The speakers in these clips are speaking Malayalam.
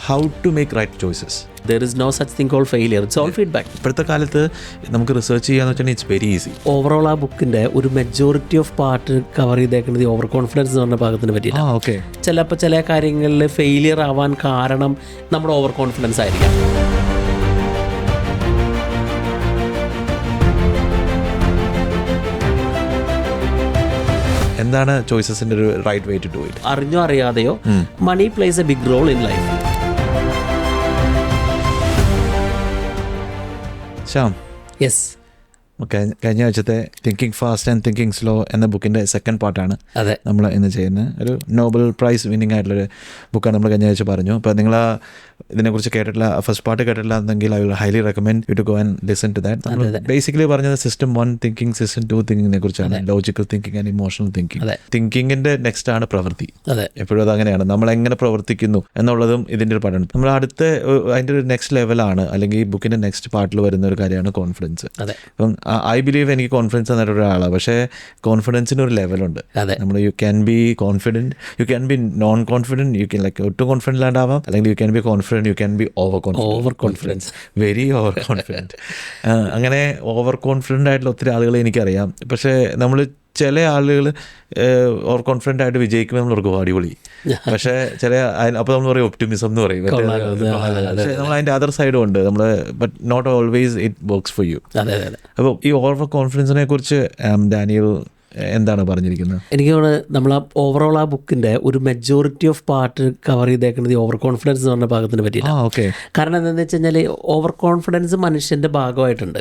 how to make right choices. There is no such thing called failure. It's all feedback. ഇപ്പോഴത്തെ കാലത്ത് നമുക്ക് റിസർച്ച് ചെയ്യാന്ന് വെച്ചാൽ ഇറ്റ്സ് വെരി ഈസി. ഓവറോൾ ആ ബുക്കിന്റെ ഒരു മെജോറിറ്റി ഓഫ് പാർട്ട് കവർ ചെയ്തേക്കുന്നത് ഈ ഓവർ കോൺഫിഡൻസ് എന്ന് പറഞ്ഞ ഭാഗത്തിന് പറ്റിയില്ല. ഓക്കെ. ചിലപ്പോൾ ചില കാര്യങ്ങളിൽ ഫെയിലിയർ ആവാൻ കാരണം നമ്മുടെ ഓവർ കോൺഫിഡൻസ് ആയിരിക്കാം. എന്താണ് ചോയ്സസിന്റെ ഒരു right way to do it? അറിഞ്ഞോ അറിയാതെയോ money plays a big role in life. Shyam, yes, കഴിഞ്ഞ ആഴ്ചത്തെ thinking fast and thinking slow എന്ന ബുക്കിൻ്റെ സെക്കൻഡ് പാർട്ടാണ് നമ്മൾ ഇന്ന് ചെയ്യുന്നത്. ഒരു നോബൽ പ്രൈസ് വിന്നിംഗ് ആയിട്ടുള്ളൊരു ബുക്കാണ് നമ്മൾ കഴിഞ്ഞ ആഴ്ച പറഞ്ഞു. അപ്പോൾ നിങ്ങൾ ഇതിനെക്കുറിച്ച് കേട്ടിട്ടില്ല, ഫസ്റ്റ് പാർട്ട് കേട്ടിട്ടില്ല എന്നെങ്കിൽ I will highly recommend you to go and listen to that. നമ്മൾ ബേസിക്കലി പറഞ്ഞത് സിസ്റ്റം 1 തിങ്കിങ്, സിസ്റ്റം 2 തിങ്കിങ്ങിനെ കുറിച്ചാണ്. Logical thinking and emotional thinking. തിങ്കിങ്ങിൻ്റെ നെക്സ്റ്റ് ആണ് പ്രവൃത്തി. എപ്പോഴും അത് അങ്ങനെയാണ്, നമ്മൾ എങ്ങനെ പ്രവർത്തിക്കുന്നു എന്നുള്ളതും ഇതിൻ്റെ ഒരു പഠനം. നമ്മൾ അതിൻ്റെ ഒരു നെക്സ്റ്റ് ലെവലാണ്, അല്ലെങ്കിൽ ഈ ബുക്കിൻ്റെ നെക്സ്റ്റ് പാർട്ടിൽ വരുന്ന ഒരു കാര്യമാണ് കോൺഫിഡൻസ്. അപ്പം ഐ ബിലീവ് എനിക്ക് കോൺഫിഡൻസ് തന്നിട്ട് ഒരാളാണ്. പക്ഷേ കോൺഫിഡൻസിന് ഒരു ലെവലുണ്ട്. നമ്മൾ you can be confident, you can be non confident, you can like ഒട്ടും കോൺഫിഡൻറ്റ് ഇല്ലാണ്ടാവാം, അല്ലെങ്കിൽ you can be confident, you can be over confidence, very over confident. അങ്ങനെ ഓവർ കോൺഫിഡൻ്റ് ആയിട്ടുള്ള ഒത്തിരി ആളുകളെ എനിക്കറിയാം. പക്ഷേ നമ്മൾ ചില ആളുകൾ ഓവർ കോൺഫിഡൻ്റ് ആയിട്ട് വിജയിക്കുമ്പോൾ നമ്മൾ ഓർക്കും അടിപൊളി. പക്ഷേ ചില അപ്പോൾ നമ്മൾ പറയും ഒപ്റ്റിമിസം എന്ന് പറയും. പക്ഷേ നമ്മൾ അതിൻ്റെ അതർ സൈഡും ഉണ്ട് നമ്മൾ, but not always it works for you. അപ്പോൾ ഈ ഓവർ കോൺഫിഡൻസിനെ കുറിച്ച് ഡാനിയൽ എന്താണ് പറഞ്ഞിരിക്കുന്നത്? എനിക്ക് തോന്നുന്നത് നമ്മൾ ആ ഓവറോൾ ആ ബുക്കിന്റെ ഒരു മെജോറിറ്റി ഓഫ് പാർട്ട് കവർ ചെയ്തേക്കുന്നത് ഈ ഓവർ കോൺഫിഡൻസ് എന്ന് പറഞ്ഞ ഭാഗത്തിന് പറ്റിയില്ല. കാരണം എന്താണെന്ന് വെച്ച് കഴിഞ്ഞാൽ ഓവർ കോൺഫിഡൻസ് മനുഷ്യന്റെ ഭാഗമായിട്ടുണ്ട്.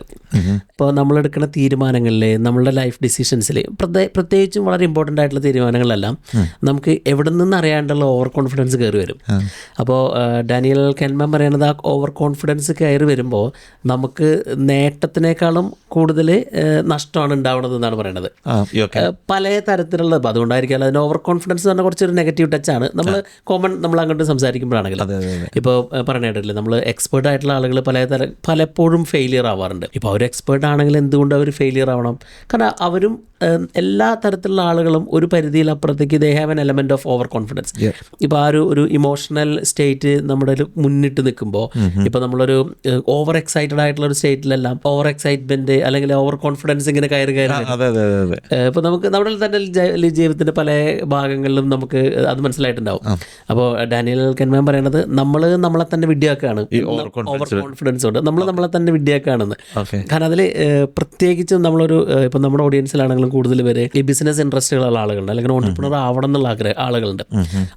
ഇപ്പോൾ നമ്മളെടുക്കുന്ന തീരുമാനങ്ങളിൽ, നമ്മളുടെ ലൈഫ് ഡിസിഷൻസിൽ, പ്രത്യേകിച്ചും വളരെ ഇമ്പോർട്ടൻ്റ് ആയിട്ടുള്ള തീരുമാനങ്ങളിലെല്ലാം നമുക്ക് എവിടെ നിന്ന് അറിയാണ്ടുള്ള ഓവർ കോൺഫിഡൻസ് കയറി വരും. അപ്പോൾ ഡാനിയൽ കെൽമാൻ പറയുന്നത് ആ ഓവർ കോൺഫിഡൻസ് കയറി വരുമ്പോൾ നമുക്ക് നേട്ടത്തിനേക്കാളും കൂടുതൽ നഷ്ടമാണ് ഉണ്ടാവുന്നത് എന്നാണ് പറയുന്നത്. പല തരത്തിലുള്ള, അതുകൊണ്ടായിരിക്കും അതിന് ഓവർ കോൺഫിഡൻസ് എന്ന് പറഞ്ഞാൽ കുറച്ചൊരു നെഗറ്റീവ് ടച്ചാണ്. നമ്മൾ അങ്ങോട്ട് സംസാരിക്കുമ്പോഴാണെങ്കിൽ ഇപ്പോൾ പറഞ്ഞിട്ടില്ലേ, നമ്മൾ എക്സ്പേർട്ട് ആയിട്ടുള്ള ആളുകൾ പലപ്പോഴും ഫെയിലിയർ ആവാറുണ്ട്. ഇപ്പോൾ അവർ എക്സ്പേർട്ട് ആണെങ്കിൽ എന്തുകൊണ്ട് അവർ ഫെയിലിയർ ആവണം? കാരണം അവരും എല്ലാ തരത്തിലുള്ള ആളുകളും ഒരു പരിധിയിലപ്പുറത്തേക്ക് they have an element of over confidence. ഇപ്പോൾ ആ ഒരു ഇമോഷണൽ സ്റ്റേറ്റ് നമ്മുടെ മുന്നിട്ട് നിൽക്കുമ്പോൾ, ഇപ്പോൾ നമ്മളൊരു ഓവർ എക്സൈറ്റഡ് ആയിട്ടുള്ള ഒരു സ്റ്റേറ്റിലെല്ലാം ഓവർ എക്സൈറ്റ്മെന്റ് അല്ലെങ്കിൽ ഓവർ കോൺഫിഡൻസ് ഇങ്ങനെ കയറി ഇപ്പോൾ നമുക്ക് നമ്മുടെ തന്നെ ജീവിതത്തിൻ്റെ പല ഭാഗങ്ങളിലും നമുക്ക് അത് മനസ്സിലായിട്ടുണ്ടാവും. അപ്പോൾ ഡാനിയൽ കെൽമാൻ പറയണത് നമ്മളെ തന്നെ വിഡ്ഢിയാക്കുകയാണ് ഓവർ കോൺഫിഡൻസ് കൊണ്ട്, നമ്മളെ തന്നെ വിഡ്ഢിയാക്കുകയാണെന്ന്. കാരണം അതിൽ പ്രത്യേകിച്ചും നമ്മളൊരു ഇപ്പോൾ നമ്മുടെ ഓഡിയൻസിലാണെങ്കിലും കൂടുതൽ പേര് ഈ ബിസിനസ് ഇൻട്രസ്റ്റുകളുള്ള ആളുകളുണ്ട്, അല്ലെങ്കിൽ ഓൺട്രപ്രണർ ആവണം എന്നുള്ള ആളുകളുണ്ട്.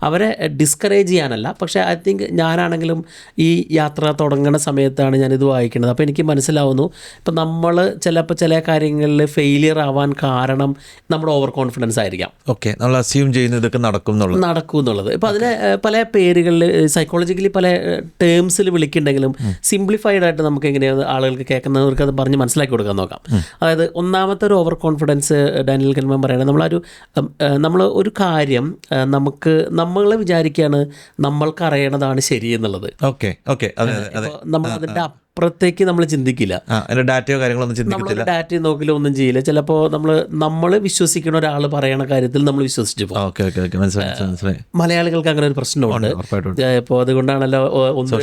അവരെ ഡിസ്കറേജ് ചെയ്യാനല്ല, പക്ഷേ ഐ തിങ്ക് ഞാനാണെങ്കിലും ഈ യാത്ര തുടങ്ങുന്ന സമയത്താണ് ഞാനിത് വായിക്കുന്നത്. അപ്പോൾ എനിക്ക് മനസ്സിലാവുന്നു, ഇപ്പം നമ്മൾ ചില കാര്യങ്ങളിൽ ഫെയിലിയർ ആവാൻ കാരണം നമ്മുടെ ഓവർ കോൺഫിഡൻസ് ആയിരിക്കാം. ഓക്കെ, നമ്മൾ അസ്യൂം ചെയ്യുന്നതൊക്കെ നടക്കും എന്നുള്ളത്. ഇപ്പോൾ അതിന് പല പേരുകളിൽ സൈക്കോളജിക്കലി പല ടേംസിൽ വിളിക്കുന്നുണ്ടെങ്കിലും സിംപ്ലിഫൈഡ് ആയിട്ട് നമുക്ക് എങ്ങനെയാണ് ആളുകൾക്ക് കേൾക്കുന്നവർക്ക് അത് പറഞ്ഞ് മനസ്സിലാക്കി കൊടുക്കാൻ നോക്കാം. അതായത് ഒന്നാമത്തെ ഒരു ഓവർ കോൺഫിഡൻസ് ഡാനിയൽ കെൽമാൻ പറയുന്നത്, നമ്മൾ ഒരു കാര്യം നമ്മൾ വിചാരിക്കുകയാണ് നമ്മൾക്ക് അറിയണതാണ് ശരി എന്നുള്ളത്. നമ്മൾ അതിൻ്റെ അപ്പുറത്തേക്ക് നമ്മൾ ചിന്തിക്കില്ല, ഡാറ്റയോ കാര്യങ്ങളൊന്നും ചിന്തിക്കില്ല, ഡാറ്റയും നോക്കില്ല, ഒന്നും ചെയ്യില്ല. ചിലപ്പോൾ നമ്മൾ വിശ്വസിക്കുന്ന ഒരാൾ പറയണ കാര്യത്തിൽ നമ്മൾ വിശ്വസിച്ചു പോകും. മലയാളികൾക്ക് അങ്ങനെ ഒരു പ്രശ്നമുണ്ട്. ഇപ്പോൾ അതുകൊണ്ടാണല്ലോ 2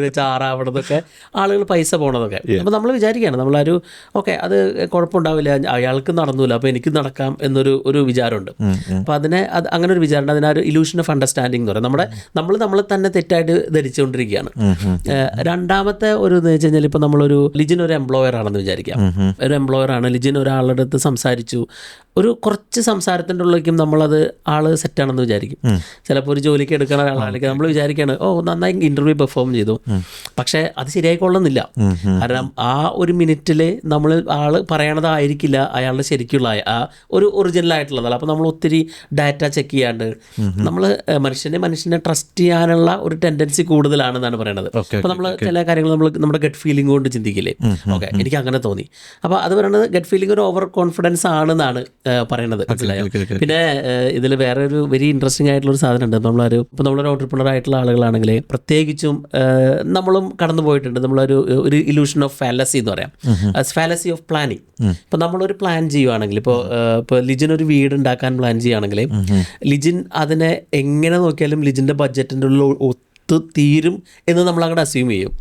വെച്ച് 6 ആവണതൊക്കെ, ആളുകൾ പൈസ പോണതൊക്കെ. അപ്പോൾ നമ്മൾ വിചാരിക്കുകയാണ് നമ്മളൊരു ഓക്കെ അത് കുഴപ്പമുണ്ടാവില്ല, അയാൾക്ക് നടന്നില്ല അപ്പോൾ എനിക്ക് നടക്കാം എന്നൊരു വിചാരമുണ്ട്. അപ്പോൾ അങ്ങനെ ഒരു വിചാരമുണ്ട്. അതിനൊരു ഇലൂഷൻ ഓഫ് അണ്ടർസ്റ്റാൻഡിങ് എന്ന് പറയും. നമ്മൾ തന്നെ തെറ്റായിട്ട് ധരിച്ചുകൊണ്ടിരിക്കുകയാണ്. രണ്ടാമത്തെ ഒരു എന്ന് വെച്ച് കഴിഞ്ഞാൽ, ഇപ്പോൾ നമ്മളൊരു ലിജിൻ ഒരു എംപ്ലോയർ ആണെന്ന് വിചാരിക്കാം. ഒരു എംപ്ലോയർ ആണ്, ലിജിൻ ഒരാളുടെ അടുത്ത് സംസാരിച്ചു. കുറച്ച് സംസാരത്തിൻ്റെ ഉള്ളിലേക്കും നമ്മളത് ആള് സെറ്റാണെന്ന് വിചാരിക്കും. ചിലപ്പോൾ ഒരു ജോലിക്ക് എടുക്കുന്ന ഒരാളാണെങ്കിൽ നമ്മൾ വിചാരിക്കുകയാണ് നന്നായി ഇൻ്റർവ്യൂ പെർഫോം ചെയ്തു, പക്ഷേ അത് ശരിയായിക്കൊള്ളുന്നില്ല. കാരണം ആ ഒരു മിനിറ്റിൽ നമ്മൾ ആള് പറയണതായിരിക്കില്ല അയാളുടെ ശരിക്കുള്ള ഒരു ഒറിജിനലായിട്ടുള്ളതല്ല. അപ്പോൾ നമ്മൾ ഒത്തിരി ഡാറ്റ ചെക്ക് ചെയ്യാണ്ട് നമ്മൾ മനുഷ്യനെ ട്രസ്റ്റ് ചെയ്യാനുള്ള ഒരു ടെൻഡൻസി കൂടുതലാണെന്നാണ് പറയണത്. അപ്പോൾ നമ്മൾ ചില കാര്യങ്ങൾ നമ്മുടെ ഗട്ട് ഫീലിംഗ് കൊണ്ട് ചിന്തിക്കില്ലേ, ഓക്കെ എനിക്ക് അങ്ങനെ തോന്നി. അപ്പോൾ അത് പറയുന്നത് ഗട്ട് ഫീലിംഗ് ഒരു ഓവർ കോൺഫിഡൻസ് ആണെന്നാണ് പറയണത്. പിന്നെ ഇതിൽ വേറെ ഒരു വെരി ഇൻട്രസ്റ്റിംഗ് ആയിട്ടുള്ളൊരു സാധനം ഉണ്ട്. നമ്മളൊരു ഓൺട്രപ്രണർ ആയിട്ടുള്ള ആളുകളാണെങ്കിൽ പ്രത്യേകിച്ചും നമ്മളും കടന്നു പോയിട്ടുണ്ട്. നമ്മളൊരു ഇലൂഷൻ ഓഫ് ഫാലസി എന്ന് പറയാം, ഫാലസി ഓഫ് പ്ലാനിങ്. ഇപ്പം നമ്മളൊരു പ്ലാൻ ചെയ്യുവാണെങ്കിൽ, ഇപ്പോൾ ലിജിൻ ഒരു വീട് ഉണ്ടാക്കാൻ പ്ലാൻ ചെയ്യുകയാണെങ്കിൽ ലിജിൻ അതിനെ എങ്ങനെ നോക്കിയാലും ലിജിൻ്റെ ബഡ്ജറ്റിൻ്റെ ഉള്ളിൽ തീരും എന്ന് നമ്മൾ അങ്ങോട്ട് അസ്യൂം ചെയ്യും.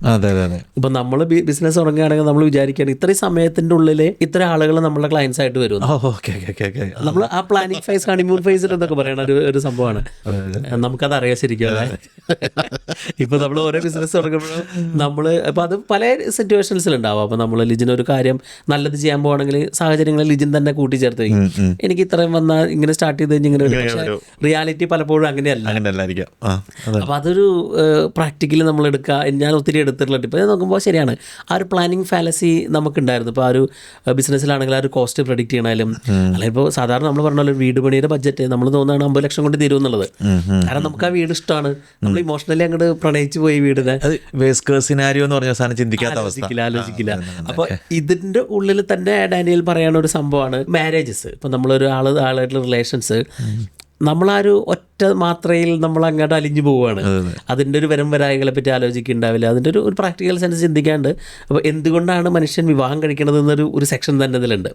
ഇപ്പം നമ്മൾ ബിസിനസ് തുടങ്ങുകയാണെങ്കിൽ നമ്മൾ വിചാരിക്കുകയാണ് ഇത്രയും സമയത്തിൻ്റെ ഉള്ളിൽ ഇത്ര ആളുകൾ നമ്മുടെ ക്ലയൻസ് ആയിട്ട് വരും. നമ്മൾ ആ പ്ലാനിങ് ഫേസ്, ഹണിമൂൺ ഫേസിൽ എന്നൊക്കെ പറയുന്ന ഒരു സംഭവമാണ്. നമുക്കത് അറിയാൻ ശരിക്കും. ഇപ്പം നമ്മൾ ഓരോ ബിസിനസ് തുടങ്ങുമ്പോഴും നമ്മൾ അപ്പം അത് പല സിറ്റുവേഷൻസിലുണ്ടാവും. അപ്പം നമ്മൾ ലിജിനൊരു കാര്യം നല്ലത് ചെയ്യാൻ പോകുകയാണെങ്കിൽ സാഹചര്യങ്ങളിൽ ലിജിൻ തന്നെ കൂട്ടിച്ചേർത്ത് വയ്ക്കും. എനിക്ക് ഇത്രയും വന്നാൽ ഇങ്ങനെ സ്റ്റാർട്ട് ചെയ്ത് കഴിഞ്ഞ് ഇങ്ങനെ, പക്ഷേ റിയാലിറ്റി പലപ്പോഴും അങ്ങനെയല്ല. അപ്പം അതൊരു പ്രാക്ടിക്കലി നമ്മൾ എടുക്കുക. ഞാൻ ഒത്തിരി എടുത്തിട്ടുള്ളത് ഇപ്പോൾ നോക്കുമ്പോൾ ശരിയാണ്, ആ ഒരു പ്ലാനിങ് ഫാലസി നമുക്കുണ്ടായിരുന്നു. ഇപ്പോൾ ആ ഒരു ബിസിനസ്സിലാണെങ്കിൽ ആ ഒരു കോസ്റ്റ് പ്രെഡിക്റ്റ് ചെയ്യണമായാലും, അല്ലെങ്കിൽ ഇപ്പോൾ സാധാരണ നമ്മൾ പറഞ്ഞ ഒരു വീട് പണിയുടെ ബഡ്ജറ്റ് നമ്മൾ തോന്നുകയാണ് 50 ലക്ഷം കൊണ്ട് തീരും എന്നുള്ളത്. കാരണം നമുക്ക് ആ വീട് ഇഷ്ടമാണ്, നമ്മൾ ഇമോഷണലി അങ്ങോട്ട് പ്രണയിച്ചു പോയി വീടിനെ. ആലോചിക്കില്ല. അപ്പോൾ ഇതിൻ്റെ ഉള്ളിൽ തന്നെ ഡാനിയൽ പറയുന്ന ഒരു സംഭവമാണ് മാരേജസ്. ഇപ്പോൾ നമ്മളൊരു ആളായിട്ടുള്ള റിലേഷൻസ്, നമ്മളാ ഒരു ഒറ്റ മാത്രയിൽ നമ്മൾ അങ്ങോട്ട് അലിഞ്ഞു പോവുകയാണ്. അതിൻ്റെ ഒരു വരം വരായികളെ പറ്റി ആലോചിക്കുന്നുണ്ടാവില്ല. അതിൻ്റെ ഒരു പ്രാക്ടിക്കൽ സെൻസ് ചിന്തിക്കാണ്ട് അപ്പോൾ എന്തുകൊണ്ടാണ് മനുഷ്യൻ വിവാഹം കഴിക്കുന്നത് എന്നൊരു സെക്ഷൻ തന്നെ ഇതിലുണ്ട്.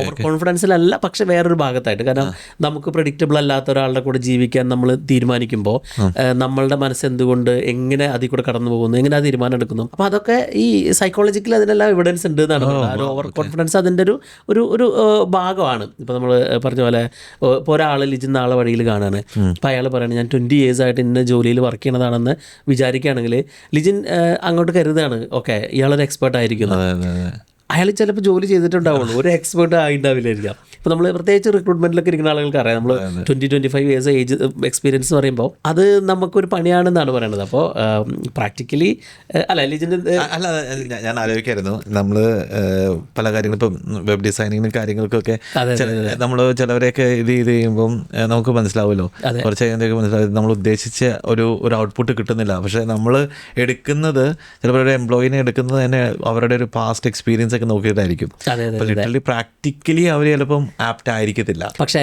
ഓവർ കോൺഫിഡൻസിലല്ല, പക്ഷെ വേറൊരു ഭാഗത്തായിട്ട്. കാരണം നമുക്ക് പ്രഡിക്റ്റബിൾ അല്ലാത്ത ഒരാളുടെ കൂടെ ജീവിക്കാൻ നമ്മൾ തീരുമാനിക്കുമ്പോൾ നമ്മളുടെ മനസ്സ് എന്തുകൊണ്ട് എങ്ങനെ അതിൽ കൂടെ കടന്നു പോകുന്നു, എങ്ങനെ ആ തീരുമാനം എടുക്കുന്നു. അപ്പോൾ അതൊക്കെ ഈ സൈക്കോളജിക്കലി അതിനെല്ലാം എവിഡൻസ് ഉണ്ട് എന്നാണ് പറയുന്നത്. ഓവർ കോൺഫിഡൻസ് അതിൻ്റെ ഒരു ഭാഗമാണ്. ഇപ്പോൾ നമ്മൾ പറഞ്ഞ പോലെ ഇപ്പോൾ ഒരാൾ ലിജുന്ന ആളെ വഴിയിൽ കാണാണ്. അപ്പോൾ അയാൾ പറയുന്നത് ഞാൻ 20 years ആയിട്ട് ഇന്ന ജോലിയിൽ വർക്ക് ചെയ്യണതാണെന്ന് വിചാരിക്കുകയാണെങ്കിൽ ലിജിൻ അങ്ങോട്ട് കരുതാണ് ഓക്കെ ഇയാളൊരു എക്സ്പേർട്ട് ആയിരിക്കും. അയാൾ ചിലപ്പോൾ ജോലി ചെയ്തിട്ടുണ്ടാവുള്ളൂ, ഒരു എക്സ്പേർട്ട് ആയിട്ടുണ്ടാവില്ലായിരിക്കാം. ഇപ്പോൾ നമ്മൾ പ്രത്യേകിച്ച് റിക്രൂട്ട്മെൻറ്റിലൊക്കെ ഇരിക്കുന്ന ആളുകൾക്ക് അറിയാം, നമ്മൾ 20-25 years ഏജ് എക്സ്പീരിയൻസ് എന്ന് പറയുമ്പോൾ അത് നമുക്കൊരു പണിയാണെന്നാണ് പറയുന്നത്. അപ്പോൾ പ്രാക്ടിക്കലി അല്ല ലിജിൻ്റെ അല്ല, ഞാൻ ആലോചിക്കായിരുന്നു നമ്മൾ പല കാര്യങ്ങളും ഇപ്പം വെബ് ഡിസൈനിങ്ങിനും കാര്യങ്ങൾക്കൊക്കെ നമ്മൾ ചിലവരെയൊക്കെ ഇത് ചെയ്യുമ്പം നമുക്ക് മനസ്സിലാവുമല്ലോ, കുറച്ച് കഴിയുമ്പോഴേക്ക് മനസ്സിലാവും നമ്മൾ ഉദ്ദേശിച്ച ഒരു ഔട്ട്പുട്ട് കിട്ടുന്നില്ല. പക്ഷേ നമ്മൾ എടുക്കുന്നത് ചിലപ്പോൾ ഒരു എംപ്ലോയിനെ എടുക്കുന്നത് തന്നെ അവരുടെ ഒരു പാസ്റ്റ് എക്സ്പീരിയൻസ് ഒക്കെ നോക്കിയിട്ടായിരിക്കും. ലിറ്ററലി പ്രാക്ടിക്കലി അവർ ചിലപ്പം ആപ്റ്റ് ആയിരിക്കത്തില്ല. പക്ഷേ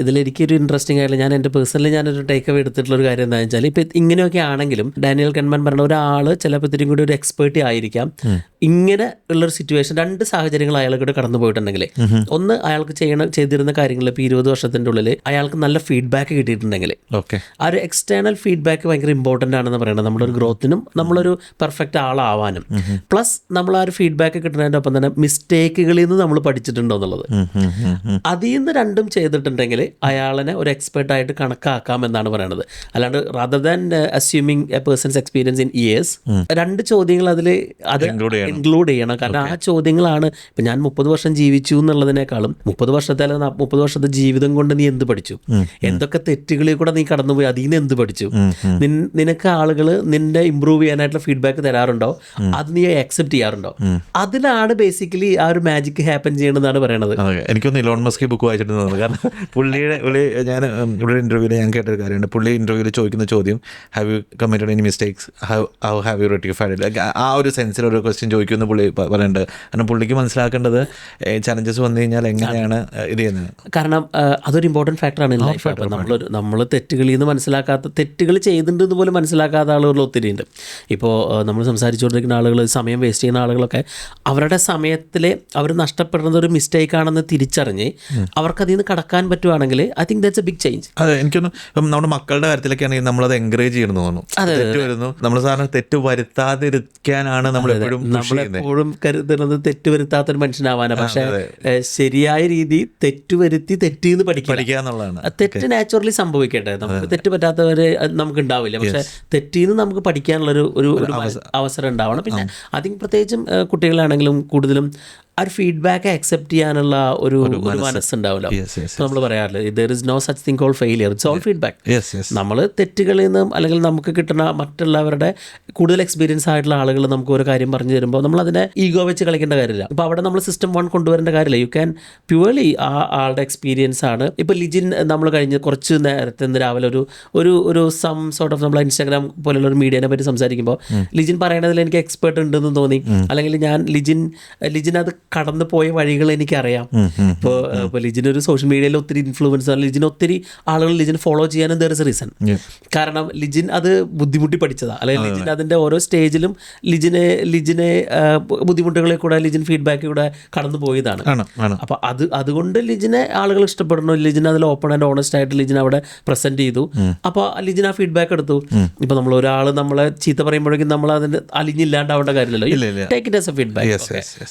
ഇതിലെനിക്കൊരു ഇൻട്രസ്റ്റിംഗ് ആയിട്ട് ഞാൻ എൻ്റെ പേഴ്സണലി ഞാനൊരു ടേക്ക് അവേ എടുത്തിട്ടുള്ളൊരു കാര്യം എന്താണെന്ന് വെച്ചാൽ ഇപ്പം ഇങ്ങനെയൊക്കെ ആണെങ്കിലും ഡാനിയൽ കൺമാൻ പറഞ്ഞ ഒരാൾ ചിലപ്പോൾ ഇത്തിരി കൂടി ഒരു എക്സ്പേർട്ടി ആയിരിക്കാം. ഇങ്ങനെ ഉള്ളൊരു സിറ്റുവേഷൻ, 2 സാഹചര്യങ്ങൾ അയാൾക്കൂടെ കടന്നു പോയിട്ടുണ്ടെങ്കിൽ, ഒന്ന് അയാൾക്ക് ചെയ്തിരുന്ന കാര്യങ്ങൾ ഇപ്പോൾ 20 വർഷത്തിൻ്റെ ഉള്ളിൽ അയാൾക്ക് നല്ല ഫീഡ്ബാക്ക് കിട്ടിയിട്ടുണ്ടെങ്കിൽ, ആ ഒരു എക്സ്റ്റേണൽ ഫീഡ്ബാക്ക് ഭയങ്കര ഇമ്പോർട്ടൻ്റ് ആണെന്ന് പറയുന്നത് നമ്മുടെ ഒരു ഗ്രോത്തിനും നമ്മളൊരു പെർഫെക്റ്റ് ആളാവാനും. പ്ലസ് നമ്മൾ ആ ഒരു ഫീഡ്ബാക്ക് കിട്ടുന്നതിൻ്റെ ഒപ്പം തന്നെ മിസ്റ്റേക്കുകളിൽ നിന്ന് നമ്മൾ പഠിച്ചിട്ടുണ്ടോ എന്നുള്ളത്. അതിൽ നിന്ന് 2ഉം ചെയ്തിട്ടുണ്ടെങ്കിൽ അയാളെ ഒരു എക്സ്പെർട്ടായിട്ട് കണക്കാക്കാം എന്നാണ് പറയുന്നത്. അല്ലാണ്ട് rather than assuming a person's experience in years, 2 ചോദ്യങ്ങൾ അതിൽ അത് ഇൻക്ലൂഡ് ചെയ്യണം. കാരണം ആ ചോദ്യങ്ങളാണ് ഇപ്പം ഞാൻ 30 വർഷം ജീവിച്ചു എന്നുള്ളതിനേക്കാളും 30 വർഷത്തെ ജീവിതം കൊണ്ട് നീ എന്ത് പഠിച്ചു, എന്തൊക്കെ തെറ്റുകളിൽ കൂടെ നീ കടന്നുപോയി, അതിൽ നിന്ന് എന്ത് പഠിച്ചു, നിനക്ക് ആളുകൾ നിന്റെ ഇമ്പ്രൂവ് ചെയ്യാനായിട്ടുള്ള ഫീഡ്ബാക്ക് തരാറുണ്ടോ, അത് നീ അക്സെപ്റ്റ് ചെയ്യാറുണ്ടോ, അതിലാണ് ബേസിക്കലി ആ ഒരു മാജിക് ഹാപ്പൻ ചെയ്യണമെന്നാണ് പറയണത്. എനിക്കൊന്ന് ഇലോൺ മസ്ക് ബുക്ക് വായിച്ചിട്ടുണ്ടെന്ന്. കാരണം ഞാൻ ഇവിടെ ഇൻ്റർവ്യൂവിൽ ഞാൻ കേട്ടൊരു കാര്യമുണ്ട്. പുള്ളി ഇൻ്റർവ്യൂവിൽ ചോദിക്കുന്ന ചോദ്യം have you committed any mistakes, how have you rectified it, ആ ഒരു സെൻസിൽ ഒരു ക്വസ്റ്റ്യൻ ചോദിക്കുമെന്ന് പുള്ളി പറയുന്നുണ്ട്. കാരണം പുള്ളിക്ക് മനസ്സിലാക്കേണ്ടത് ചലഞ്ചസ് വന്നു കഴിഞ്ഞാൽ എങ്ങനെയാണ് ഇത് ചെയ്യുന്നത്. കാരണം അതൊരു ഇമ്പോർട്ടൻറ്റ് ഫാക്ടറാണ് ലൈഫ്. നമ്മൾ തെറ്റുകളിൽ നിന്ന് തെറ്റുകൾ ചെയ്തിട്ടുണ്ടെന്ന് പോലും മനസ്സിലാക്കാത്ത ആളുകൾ ഒത്തിരി ഉണ്ട്. ഇപ്പോൾ നമ്മൾ സംസാരിച്ചുകൊണ്ടിരിക്കുന്ന ആളുകൾ, സമയം വേസ്റ്റ് ചെയ്യുന്ന ആളുകളൊക്കെ അവരുടെ സമയത്തിൽ അവർ നഷ്ടപ്പെടുന്നത് ഒരു മിസ്റ്റേക്കാണെന്ന് തിരിച്ചറിഞ്ഞ് അവർക്കതിൽ നിന്ന് കടക്കാൻ പറ്റുവാണെങ്കിൽ I think that's a big change. അതെ, എനിക്കൊന്ന് നമ്മുടെ മക്കളുടെ കാര്യത്തിലൊക്കെ ആണെങ്കിൽ നമ്മളത് എൻകറേജ് ചെയ്യണമെന്ന് തോന്നുന്നു. തെറ്റ് വരുന്നു, നമ്മൾ സാധാരണ തെറ്റ് വരുത്താതിരിക്കാനാണ് നമ്മളെപ്പോഴും കരുതുന്നത് തെറ്റ് വരുത്താത്തൊരു മനുഷ്യനാവാനാണ്. പക്ഷേ ശരിയായ രീതി തെറ്റുവരുത്തി തെറ്റിന്ന് പഠിക്കുക എന്നുള്ളതാണ്. തെറ്റ് നാച്ചുറലി സംഭവിക്കട്ടെ, നമുക്ക് തെറ്റ് പറ്റാത്തവരെ നമുക്ക് ഉണ്ടാവില്ല. പക്ഷേ തെറ്റിന്ന് നമുക്ക് പഠിക്കാനുള്ളൊരു അവസരം ഉണ്ടാവണം. പിന്നെ ഐ തിങ്ക് പ്രത്യേകിച്ചും കുട്ടികളാണെങ്കിലും കൂടുതലും ആ ഒരു ഫീഡ്ബാക്ക് അക്സെപ്റ്റ് ചെയ്യാനുള്ള ഒരു മനസ്സുണ്ടാവില്ല. നമ്മൾ പറയാറില്ല there is no such thing called failure, it's all feedback. നമ്മൾ തെറ്റുകളിൽ നിന്നും അല്ലെങ്കിൽ നമുക്ക് കിട്ടുന്ന മറ്റുള്ളവരുടെ കൂടുതൽ എക്സ്പീരിയൻസ് ആയിട്ടുള്ള ആളുകൾ നമുക്ക് ഒരു കാര്യം പറഞ്ഞു തരുമ്പോൾ നമ്മൾ അതിനെ ഈഗോ വെച്ച് കളിക്കേണ്ട കാര്യമില്ല. അപ്പോൾ അവിടെ നമ്മൾ സിസ്റ്റം 1 കൊണ്ടുവരേണ്ട കാര്യമില്ല. യു ക്യാൻ പ്യുവർലി ആ ആളുടെ എക്സ്പീരിയൻസ് ആണ്. ഇപ്പോൾ ലിജിൻ നമ്മൾ കഴിഞ്ഞ് കുറച്ച് നേരത്തെ രാവിലെ ഒരു സം സോർട്ട് ഓഫ് നമ്മൾ ഇൻസ്റ്റാഗ്രാം പോലുള്ള ഒരു മീഡിയനെ പറ്റി സംസാരിക്കുമ്പോൾ ലിജിൻ പറയണതിൽ എനിക്ക് എക്സ്പേർട്ട് ഉണ്ടെന്ന് തോന്നി, അല്ലെങ്കിൽ ലിജിൻ അത് കടന്നു പോയ വഴികൾ എനിക്കറിയാം. ഇപ്പോൾ ലിജിനൊരു സോഷ്യൽ മീഡിയയിൽ ഒത്തിരി ഇൻഫ്ലുവൻസ്, ലിജിന് ഒത്തിരി ആളുകൾ ലിജിന് ഫോളോ ചെയ്യാനും ദർ ഇസ് എ റീസൺ. കാരണം ലിജിൻ അത് ബുദ്ധിമുട്ടി പഠിച്ചതാണ്, അല്ലെങ്കിൽ ലിജിൻ അതിൻ്റെ ഓരോ സ്റ്റേജിലും ലിജിനെ ബുദ്ധിമുട്ടുകളിൽ കൂടെ ലിജിൻ ഫീഡ്ബാക്കിൽ കൂടെ കടന്നു പോയതാണ്. അപ്പോൾ അതുകൊണ്ട് ലിജിനെ ആളുകൾ ഇഷ്ടപ്പെടുന്നു. ലിജിൻ അതിൽ ഓപ്പൺ ആൻഡ് ഓണസ്റ്റ് ആയിട്ട് ലിജിൻ അവിടെ പ്രസന്റ് ചെയ്തു. അപ്പോൾ ലിജിൻ ആ ഫീഡ്ബാക്ക് എടുത്തു. ഇപ്പോൾ നമ്മൾ ഒരാൾ നമ്മളെ ചീത്ത പറയുമ്പോഴേക്കും നമ്മൾ അതിന് അലിഞ്ഞില്ലാണ്ടാവേണ്ട കാര്യമില്ലല്ലോ. Take it as A feedback.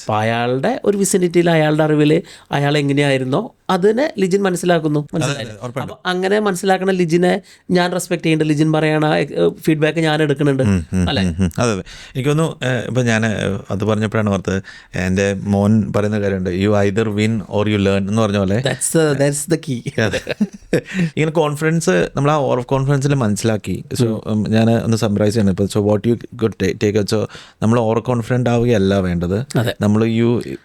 അപ്പോൾ അയാളുടെ ഒരു വിസിനിറ്റിയിൽ അയാളുടെ അറിവിൽ അയാൾ എങ്ങനെയായിരുന്നോ അതിനെ ലിജിൻ മനസ്സിലാക്കുന്നു. അപ്പോൾ അങ്ങനെ മനസ്സിലാക്കണ ലിജിനെ ഞാൻ റെസ്പെക്ട് ചെയ്യുന്നുണ്ട്. ലിജിൻ പറയണ ഫീഡ്ബാക്ക് ഞാൻ എടുക്കുന്നുണ്ട്, അല്ലേ? അതെ. എനിക്കൊന്നു ഇപ്പം ഞാൻ അത് പറഞ്ഞപ്പോഴാണ് ഓർത്തത്, എൻ്റെ മോൻ പറയുന്ന കാര്യമുണ്ട്, you either win or you learn എന്ന് പറഞ്ഞ പോലെ. That's the key. ഇങ്ങനെ കോൺഫിഡൻസ് നമ്മൾ ആ ഓവർ കോൺഫിഡൻസിൽ മനസ്സിലാക്കി. സോ ഞാൻ ഒന്ന് സംറൈസ് ചെയ്യണം ഇപ്പോൾ. So what you good take. So നമ്മൾ ഓവർ കോൺഫിഡൻ്റ് ആവുകയല്ല വേണ്ടത്. നമ്മൾ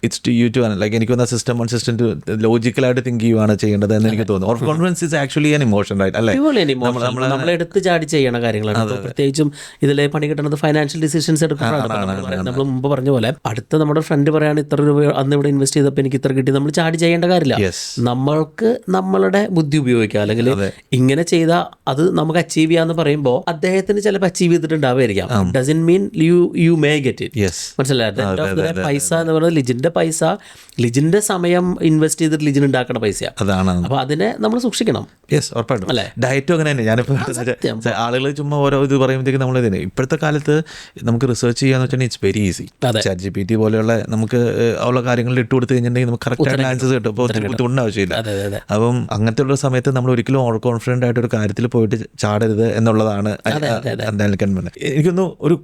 it's to you to like എനിക്ക് തോന്നുന്ന സിസ്റ്റം ഓൺ സിസ്റ്റം ടു ലോജിക്കലായിട്ട് തിങ്ക് ചെയ്യുകയാണ് ചെയ്യേണ്ടത് എന്ന് എനിക്ക് തോന്നുന്നു. Over confidence is actually an emotion, right? അല്ലേ? നമ്മൾ എടുത്ത് ചാടി ചെയ്യണ കാര്യങ്ങളാണ്. പ്രത്യേകിച്ചും ഇതിലെ പണി കിട്ടുന്നത് ഫൈനാൻഷ്യൽ ഡിസിഷൻസ് എടുക്കുന്നതാണ്. നമ്മൾ മുമ്പ് പറഞ്ഞ പോലെ അടുത്ത നമ്മുടെ ഫ്രണ്ട് പറയാണ് ഇത്ര രൂപ അന്ന് ഇവിടെ ഇൻവെസ്റ്റ് ചെയ്തപ്പോൾ എനിക്ക് ഇത്ര കിട്ടി, നമ്മൾ ചാടി ചെയ്യേണ്ട കാര്യമില്ല. നമ്മൾക്ക് നമ്മളുടെ ബുദ്ധി ഉപയോഗിക്കാം, അല്ലെങ്കിൽ ഇങ്ങനെ ചെയ്താൽ അത് നമുക്ക് അച്ചീവ് ചെയ്യാന്ന് പറയുമ്പോൾ അദ്ദേഹത്തിന് ചിലപ്പോൾ അച്ചീവ് ചെയ്തിട്ടുണ്ടാവുമായിരിക്കാം. Doesn't mean you may get it. മനസ്സിലായിട്ട് പൈസ എന്ന് പറയുന്നത് ലിജിന്റെ പൈസ, ലിജിന്റെ സമയം ഇൻവെസ്റ്റ് ചെയ്തിട്ട് ലിജിൻ ഉണ്ടാക്കുന്ന പൈസ അതാണ്. അപ്പോൾ അതിനെ നമ്മൾ സൂക്ഷിക്കണം. ഉറപ്പായിട്ടും. ഡയറ്റും അങ്ങനെ തന്നെ. ഞാനിപ്പോൾ ആളുകൾ ചുമ്മാ ഓരോ ഇത് പറയുമ്പോഴത്തേക്ക് നമ്മൾ ഇതിന് ഇപ്പോഴത്തെ കാലത്ത് നമുക്ക് റിസർച്ച് ചെയ്യാന്ന് വെച്ചാൽ ഇറ്റ്സ് വെരി ഈസി. ChatGPT പോലെയുള്ള നമുക്ക് ഉള്ള കാര്യങ്ങളിൽ ഇട്ട് കൊടുത്തു കഴിഞ്ഞിട്ടുണ്ടെങ്കിൽ നമുക്ക് കറക്റ്റ് ആൻസേഴ്സ് കിട്ടും. അപ്പോൾ ഒത്തിരി ബുദ്ധിമുട്ടുന്ന ആവശ്യമില്ല. അപ്പം അങ്ങനത്തെ ഉള്ള സമയത്ത് നമ്മൾ ഒരിക്കലും ഓവർ കോൺഫിഡൻ്റ് ആയിട്ട് ഒരു കാര്യത്തിൽ പോയിട്ട് ചാടരുത് എന്നുള്ളതാണ് എനിക്കൊന്ന് ഒരു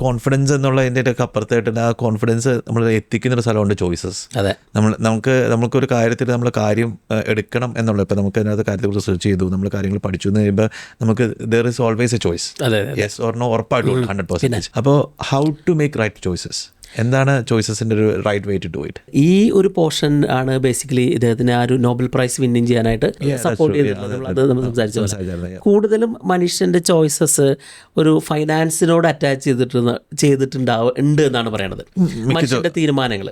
കോൺഫിഡൻസ് എന്നുള്ളതിൻ്റെ ഒക്കെ അപ്പുറത്തായിട്ട് ആ കോൺഫിഡൻസ് നമ്മൾ എത്തിക്കുന്നൊരു സ്ഥലമുണ്ട് ചോയ്സസ്. നമുക്കൊരു കാര്യത്തിൽ നമ്മൾ കാര്യം എടുക്കണം എന്നുള്ള, ഇപ്പം നമുക്ക് അതിനകത്ത് കാര്യത്തിൽ റിസർച്ച് ചെയ്തു, നമ്മൾ കാര്യങ്ങൾ പഠിച്ചു എന്ന് കഴിയുമ്പോൾ നമുക്ക് there is always a choice. Yes or no ഉറപ്പായിട്ടും 100%. അപ്പോൾ how to make right choices, എന്താണ് ചോയ്സസിൻ്റെ ഒരു right way to do it? ഈ ഒരു പോർഷൻ ആണ് ബേസിക്കലി ഇദ്ദേഹത്തിന് ആ ഒരു നോബൽ പ്രൈസ് വിന്നിങ് ചെയ്യാനായിട്ട് സപ്പോർട്ട് ചെയ്തിട്ടുള്ളത്. അത് നമ്മൾ സംസാരിച്ചു. കൂടുതലും മനുഷ്യൻ്റെ ചോയ്സസ് ഒരു ഫൈനാൻസിനോട് അറ്റാച്ച് ഉണ്ട് എന്നാണ് പറയണത്. മനുഷ്യൻ്റെ തീരുമാനങ്ങൾ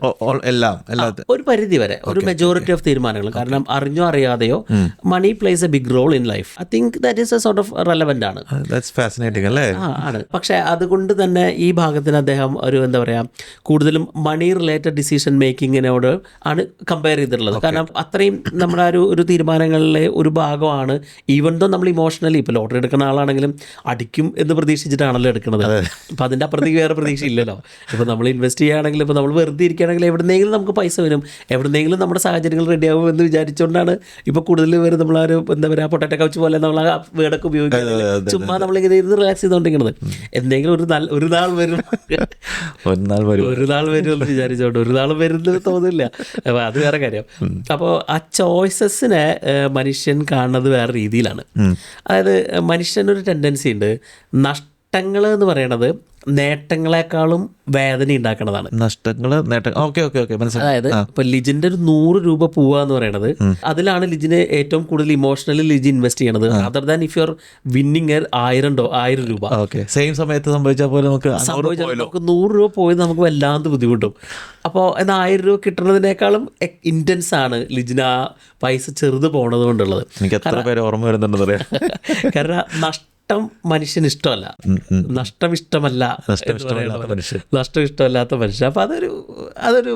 ഒരു പരിധി വരെ, ഒരു മെജോറിറ്റി ഓഫ് തീരുമാനങ്ങൾ, കാരണം അറിഞ്ഞോ അറിയാതെയോ money plays a big role in life. I think that is a sort of relevant ആണ്. ആണ്. പക്ഷേ അതുകൊണ്ട് തന്നെ ഈ ഭാഗത്തിന് അദ്ദേഹം ഒരു എന്താ പറയുക കൂടുതലും മണി റിലേറ്റഡ് ഡിസിഷൻ മേക്കിങ്ങിനോട് ആണ് കമ്പയർ ചെയ്തിട്ടുള്ളത്. കാരണം അത്രയും നമ്മുടെ ഒരു തീരുമാനങ്ങളിലെ ഒരു ഭാഗമാണ്. ഈവൻ ദോ നമ്മൾ ഇമോഷണലി ഇപ്പോൾ ലോട്ടറി എടുക്കുന്ന ആളാണെങ്കിലും അടിക്കും എന്ന് പ്രതീക്ഷിച്ചിട്ടാണല്ലോ എടുക്കുന്നത്. അപ്പം അതിൻ്റെ അപ്പുറത്തേക്ക് വേറെ പ്രതീക്ഷ ഇല്ലല്ലോ. ഇപ്പോൾ നമ്മൾ ഇൻവെസ്റ്റ് ചെയ്യുകയാണെങ്കിൽ, ഇപ്പോൾ നമ്മൾ വെറുതെ ഇരിക്കുകയാണെങ്കിൽ എവിടെന്നെങ്കിലും നമുക്ക് പൈസ വരും, എവിടെന്നെങ്കിലും നമ്മുടെ സാഹചര്യങ്ങൾ റെഡിയാകും എന്ന് വിചാരിച്ചുകൊണ്ടാണ് ഇപ്പോൾ കൂടുതൽ പേര് നമ്മളൊരു എന്താ പറയുക പൊട്ടാറ്റോ കൗച്ച് പോലെ നമ്മൾ ആ വേർഡൊക്കെ ഉപയോഗിക്കുന്നത്. ചുമ്മാ നമ്മളിങ്ങനെ ഇരുന്ന് റിലാക്സ് ചെയ്തുകൊണ്ടിരിക്കുന്നത്. എന്തെങ്കിലും ഒരു നാൾ വരും എന്ന് വിചാരിച്ചോണ്ട് ഒരു നാളും വരുന്നത് തോന്നില്ല. അപ്പോൾ അത് വേറെ കാര്യം. അപ്പോൾ ആ ചോയ്സസിനെ മനുഷ്യൻ കാണുന്നത് വേറെ രീതിയിലാണ്. അതായത് മനുഷ്യനൊരു ടെൻഡൻസി ഉണ്ട്, നഷ്ടങ്ങൾ എന്ന് പറയണത് നേട്ടങ്ങളെക്കാളും വേദന ഉണ്ടാക്കണതാണ്. അതായത് ഇപ്പൊ ലിജിന്റെ ഒരു 100 രൂപ പോവുക എന്ന് പറയുന്നത്, അതിലാണ് ലിജിന് ഏറ്റവും കൂടുതൽ ഇമോഷണലി ലിജി ഇൻവെസ്റ്റ് ചെയ്യണത്. Other than if you R winning 1000 രൂപ സെയിം സമയത്ത് സംഭവിച്ചാൽ പോലെ നമുക്ക് 100 രൂപ പോയത് നമുക്ക് വല്ലാണ്ട് ബുദ്ധിമുട്ടും. അപ്പോൾ എന്നാൽ 1000 രൂപ കിട്ടുന്നതിനേക്കാളും ഇൻറ്റൻസ് ആണ് ലിജിന് ആ പൈസ ചെറുത് പോണത് കൊണ്ടുള്ളത്. കാരണം നഷ്ടം മനുഷ്യന് ഇഷ്ടമല്ല, നഷ്ടം ഇഷ്ടമല്ലാത്ത മനുഷ്യൻ. അപ്പൊ അതൊരു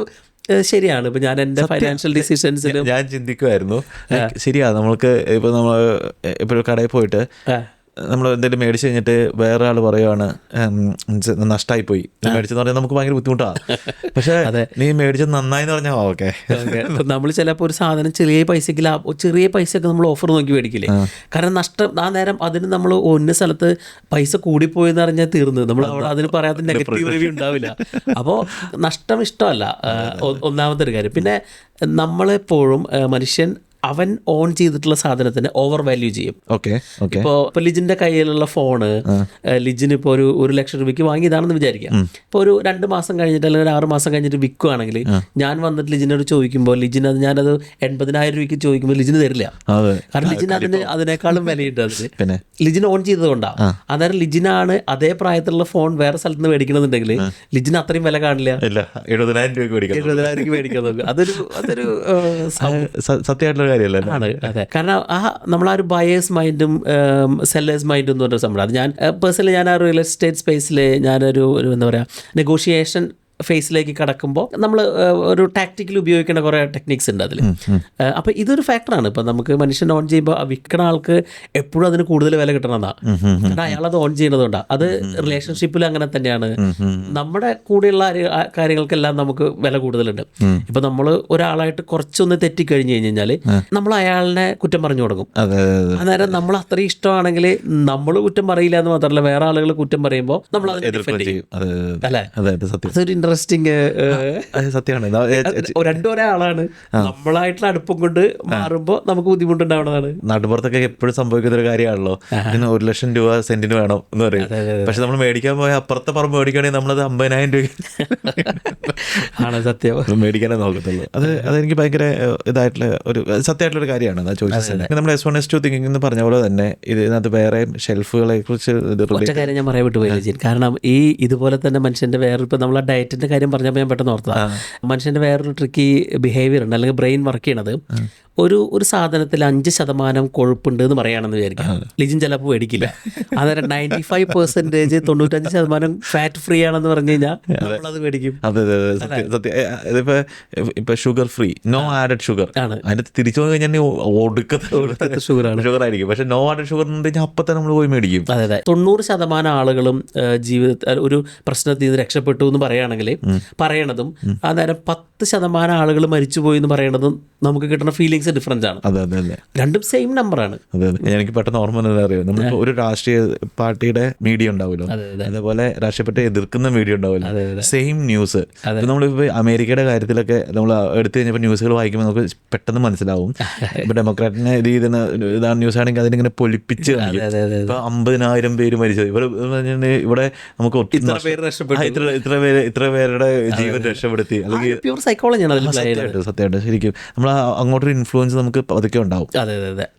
ശരിയാണ്. ഇപ്പൊ ഞാൻ എൻ്റെ ഫൈനാൻഷ്യൽ ഡിസിഷൻസിൽ ഞാൻ ചിന്തിക്കുമായിരുന്നു, ശരിയാ നമ്മൾക്ക് ഇപ്പൊ നമ്മൾ ഇപ്പൊ ഒരു കടയിൽ പോയിട്ട് നമ്മൾ എന്തെങ്കിലും മേടിച്ച് കഴിഞ്ഞിട്ട് വേറെ ആൾ പറയുവാണ് നഷ്ടമായി പോയി മേടിച്ചെന്ന് പറഞ്ഞാൽ നമുക്ക് ഭയങ്കര ബുദ്ധിമുട്ടാണ്. പക്ഷേ നീ മേടിച്ചത് നന്നായി എന്ന് പറഞ്ഞാൽ ഓക്കെ. നമ്മൾ ചിലപ്പോൾ ഒരു സാധനം ചെറിയ പൈസയൊക്കെ നമ്മൾ ഓഫർ നോക്കി മേടിക്കില്ലേ. കാരണം നഷ്ടം ആ നേരം അതിന് നമ്മൾ ഒന്ന സ്ഥലത്ത് പൈസ കൂടിപ്പോയെന്ന് അറിഞ്ഞാൽ തീർന്നു, നമ്മൾ അവിടെ അതിന് പറയാത്ത നെഗറ്റീവ് റിവ്യൂ ഉണ്ടാവില്ല. അപ്പോൾ നഷ്ടം ഇഷ്ടമല്ല ഒന്നാമത്തെ ഒരു കാര്യം. പിന്നെ നമ്മളെപ്പോഴും മനുഷ്യൻ അവൻ ഓൺ ചെയ്തിട്ടുള്ള സാധനത്തിന് ഓവർ വാല്യൂ ചെയ്യും. ഇപ്പോൾ ലിജിന്റെ കയ്യിലുള്ള ഫോണ് ലിജിന് ഇപ്പോൾ ഒരു 1 ലക്ഷം രൂപയ്ക്ക് വാങ്ങിയതാണെന്ന് വിചാരിക്കാം. ഇപ്പോൾ ഒരു 2 മാസം കഴിഞ്ഞിട്ട് അല്ലെങ്കിൽ ഒരു 6 മാസം കഴിഞ്ഞിട്ട് വിൽക്കുകയാണെങ്കിൽ ഞാൻ വന്നിട്ട് ലിജിനോട് ചോദിക്കുമ്പോൾ ലിജിന് ഞാനത് 80,000 രൂപയ്ക്ക് ചോദിക്കുമ്പോൾ ലിജിന് തരില്ല. കാരണം ലിജിന് അതിനേക്കാളും വിലയുണ്ട്. അതിന് ലിജിന് ഓൺ ചെയ്തത് കൊണ്ടാണ്. അന്നേരം ലിജിനാണ് അതേ പ്രായത്തിലുള്ള ഫോൺ വേറെ സ്ഥലത്ത് നിന്ന് മേടിക്കണമെന്നുണ്ടെങ്കിൽ ലിജിന് അത്രയും വില കാണില്ല. 70,000 രൂപയ്ക്ക് മേടിക്കാൻ നോക്കും. അതൊരു സത്യമായിട്ടുള്ള കാര്യമല്ല. ആണ്. അതെ, കാരണം നമ്മളാ ഒരു ബയേഴ്സ് മൈൻഡും സെല്ലേഴ്സ് മൈൻഡും എന്ന് പറഞ്ഞ സംഭവം. അത് ഞാൻ പേഴ്സണലി ഞാൻ ആ റിയൽ എസ്റ്റേറ്റ് സ്പേസിൽ ഞാനൊരു എന്താ പറയുക നെഗോഷിയേഷൻ ഫേസിലേക്ക് കടക്കുമ്പോൾ നമ്മൾ ഒരു ടാക്ടിക്കൽ ഉപയോഗിക്കേണ്ട കുറേ ടെക്നിക്സ് ഉണ്ട് അതിൽ. അപ്പോൾ ഇതൊരു ഫാക്ടറാണ്. ഇപ്പം നമുക്ക് മനുഷ്യൻ ഓൺ ചെയ്യുമ്പോൾ വിൽക്കുന്ന ആൾക്ക് എപ്പോഴും അതിന് കൂടുതൽ വില കിട്ടണമെന്നാണ്. കാരണം അയാളത് ഓൺ ചെയ്യുന്നതുകൊണ്ടാണ്. അത് റിലേഷൻഷിപ്പിൽ അങ്ങനെ തന്നെയാണ്. നമ്മുടെ കൂടെയുള്ള കാര്യങ്ങൾക്കെല്ലാം നമുക്ക് വില കൂടുതലുണ്ട്. ഇപ്പം നമ്മൾ ഒരാളായിട്ട് കുറച്ചൊന്ന് തെറ്റിക്കഴിഞ്ഞ് കഴിഞ്ഞാൽ നമ്മൾ അയാളിനെ കുറ്റം പറഞ്ഞു കൊടുക്കും. അന്നേരം നമ്മൾ അത്രയും ഇഷ്ടമാണെങ്കിൽ നമ്മൾ കുറ്റം പറയില്ല എന്ന് മാത്രമല്ല, വേറെ ആളുകൾ കുറ്റം പറയുമ്പോൾ നമ്മൾ അതിനെ ഡിഫെൻഡ് ചെയ്യും. അല്ലേ? അതൊരു ഇൻട്രസ്റ്റിംഗ് സത്യമാണ്. രണ്ടൊരാളാണ് നമ്മളായിട്ടുള്ള അടുപ്പം കൊണ്ട് മാറുമ്പോൾ നമുക്ക് ബുദ്ധിമുട്ടുണ്ടാവുന്നതാണ്. നാട്ടുപുറത്തൊക്കെ എപ്പോഴും സംഭവിക്കുന്ന ഒരു കാര്യമാണല്ലോ. 1 ലക്ഷം രൂപ സെന്റിന് വേണം എന്ന് പറയും. പക്ഷെ നമ്മൾ മേടിക്കാൻ പോയ അപ്പുറത്തെ പറമ്പ് മേടിക്കുകയാണെങ്കിൽ നമ്മളത് 50,000 രൂപ ആണ് സത്യം മേടിക്കാനേ നോക്കത്തുള്ളൂ. അതെനിക്ക് ഭയങ്കര ഇതായിട്ടുള്ള ഒരു സത്യമായിട്ടുള്ള ഒരു കാര്യമാണ്. അതാ ചോദിച്ചത്. നമ്മൾ S1 S2 തിങ്കിങ് എന്ന് പറഞ്ഞ പോലെ തന്നെ ഇതിനകത്ത് വേറെ ഷെൽഫുകളെ കുറിച്ച് ഒറ്റ കാര്യം ഞാൻ പറയാൻ വിട്ടുപോയി. കാരണം ഇതുപോലെ തന്നെ മനുഷ്യന്റെ വേറെ ഇപ്പം നമ്മൾ ഡയറ്റിന്റെ കാര്യം പറഞ്ഞപ്പോൾ ഞാൻ പെട്ടെന്ന് ഓർത്തതാണ്. മനുഷ്യന്റെ വേറൊരു ട്രിക്കി ബിഹേവിയർ ഉണ്ട്, അല്ലെങ്കിൽ ബ്രെയിൻ വർക്ക് ചെയ്യണത്. ഒരു സാധനത്തിൽ 5% കൊഴുപ്പുണ്ട് എന്ന് പറയുകയാണെന്ന് വിചാരിക്കാം. ലിജിൻ ചിലപ്പോൾ മേടിക്കില്ല. അന്നേരം 95% 95% ഫാറ്റ് ഫ്രീ ആണെന്ന് പറഞ്ഞു കഴിഞ്ഞാൽ നമ്മളത് മേടിക്കും. ഇപ്പൊ sugar free, no added sugar ആണ്. അതിനകത്ത് തിരിച്ചു പോയി കഴിഞ്ഞാൽ ഒടുക്കത്തെ ഷുഗർ ആയിരിക്കും. പക്ഷെ നോ ആഡഡ് ഷുഗർ ഉണ്ടെങ്കിൽ അപ്പം തന്നെ നമ്മൾ പോയി മേടിക്കും. അതെ, 90% ആളുകളും ജീവിതത്തിൽ ഒരു പ്രശ്നത്തിൽ നിന്ന് രക്ഷപ്പെട്ടു എന്ന് പറയുകയാണെങ്കിൽ പറയണതും അന്നേരം 10% ആളുകൾ മരിച്ചുപോയി എന്ന് പറയണതും നമുക്ക് കിട്ടുന്ന ഫീലിങ്സ് ഡിഫറൻസ് ആണ്. രണ്ടും സെയിം നമ്പറാണ്. എനിക്ക് പെട്ടെന്ന് ഓർമ്മ അറിയാം, നമ്മൾ ഒരു രാഷ്ട്രീയ പാർട്ടിയുടെ മീഡിയ ഉണ്ടാവുമല്ലോ, അതേപോലെ രാഷ്ട്രീയ പാർട്ടിയെ എതിർക്കുന്ന മീഡിയ ഉണ്ടാവില്ല, സെയിം ന്യൂസ്. നമ്മളിപ്പോൾ അമേരിക്കയുടെ കാര്യത്തിലൊക്കെ നമ്മൾ എടുത്തു കഴിഞ്ഞപ്പോൾ ന്യൂസുകൾ വായിക്കുമ്പോൾ നമുക്ക് പെട്ടെന്ന് മനസ്സിലാവും. ഇപ്പൊ ഡെമോക്രാറ്റിനെ ഇത് ചെയ്യുന്ന ഇതാണ് ന്യൂസ് ആണെങ്കിൽ അതിനിങ്ങനെ പൊലിപ്പിച്ച് കാണിക്കും. ഇപ്പൊ 50,000 പേര് മരിച്ചത് ഇവിടെ നമുക്ക് ഇത്ര പേരുടെ ജീവൻ രക്ഷപ്പെടുത്തി, അല്ലെങ്കിൽ സത്യമായിട്ട് ശരിക്കും നമ്മൾ അങ്ങോട്ടൊരു ഇൻഫ്ലുവൻസ് നമുക്ക് അതൊക്കെ ഉണ്ടാവും.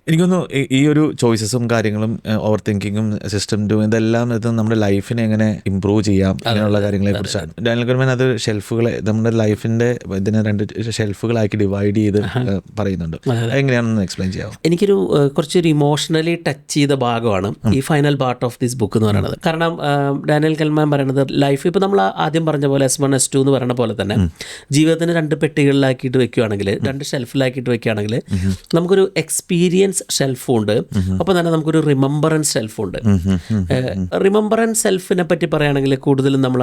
എനിക്കൊന്നു ഈ ഒരു ചോയ്സസും കാര്യങ്ങളും ഓവർ തിങ്കിങ്ങും സിസ്റ്റം ഇതെല്ലാം നമ്മുടെ ലൈഫിനെ എങ്ങനെ ഇമ്പ്രൂവ് ചെയ്യാം അങ്ങനെയുള്ള കാര്യങ്ങളെ കുറിച്ചാണ്. ഡാനിയൽ ഗോൾമാൻ അത് ഷെൽഫുകളെ നമ്മുടെ ലൈഫിന്റെ ഇതിനെ 2 ഷെൽഫുകളാക്കി ഡിവൈഡ് ചെയ്ത് പറയുന്നുണ്ട്. എങ്ങനെയാണെന്ന് എക്സ്പ്ലെയിൻ ചെയ്യാം? എനിക്കൊരു കുറച്ചൊരു ഇമോഷണലി ടച്ച് ചെയ്ത ഭാഗമാണ് ഈ final part of this book എന്ന് പറയുന്നത്. കാരണം ഡാനിയൽ ഗോൾമാൻ പറയുന്നത് ലൈഫ് ഇപ്പോൾ നമ്മൾ ആദ്യം പറഞ്ഞ പോലെ S1 S2 എന്ന് പറയുന്ന പോലെ തന്നെ ജീവിതത്തിന് 2 പെട്ടികളിലാക്കിയിട്ട് വെക്കുകയാണെങ്കിൽ, 2 ഷെൽഫിലാക്കിയിട്ട് വെക്കുകയാണെങ്കിൽ നമുക്കൊരു എക്സ്പീരിയൻസ് ഷെൽഫും ഉണ്ട്, അപ്പം തന്നെ നമുക്കൊരു റിമംബറൻസ് ഷെൽഫും ഉണ്ട്. റിമംബറൻസ് സെൽഫിനെ പറ്റി പറയുകയാണെങ്കിൽ കൂടുതലും നമ്മൾ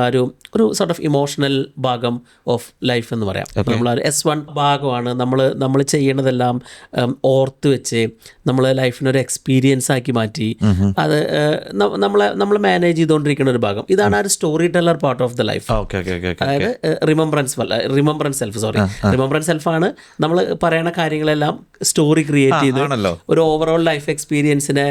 ഒരു സോർട്ട് ഓഫ് ഇമോഷണൽ ഭാഗം ഓഫ് ലൈഫ് എന്ന് പറയാം. നമ്മൾ S1 ഭാഗമാണ് നമ്മൾ ചെയ്യണതെല്ലാം ഓർത്ത് വെച്ച് നമ്മൾ ലൈഫിനൊരു എക്സ്പീരിയൻസ് ആക്കി മാറ്റി അത് നമ്മൾ മാനേജ് ചെയ്തുകൊണ്ടിരിക്കുന്ന ഒരു ഭാഗം. ഇതാണ് ആ ഒരു story teller part of the life. അതായത് റിമംബറൻസ് സെൽഫാണ് നമ്മൾ പറയണ കാര്യങ്ങളെല്ലാം സ്റ്റോറി ക്രിയേറ്റ് ചെയ്ത് ഒരു ഓവറോൾ ലൈഫ് എക്സ്പീരിയൻസിനെ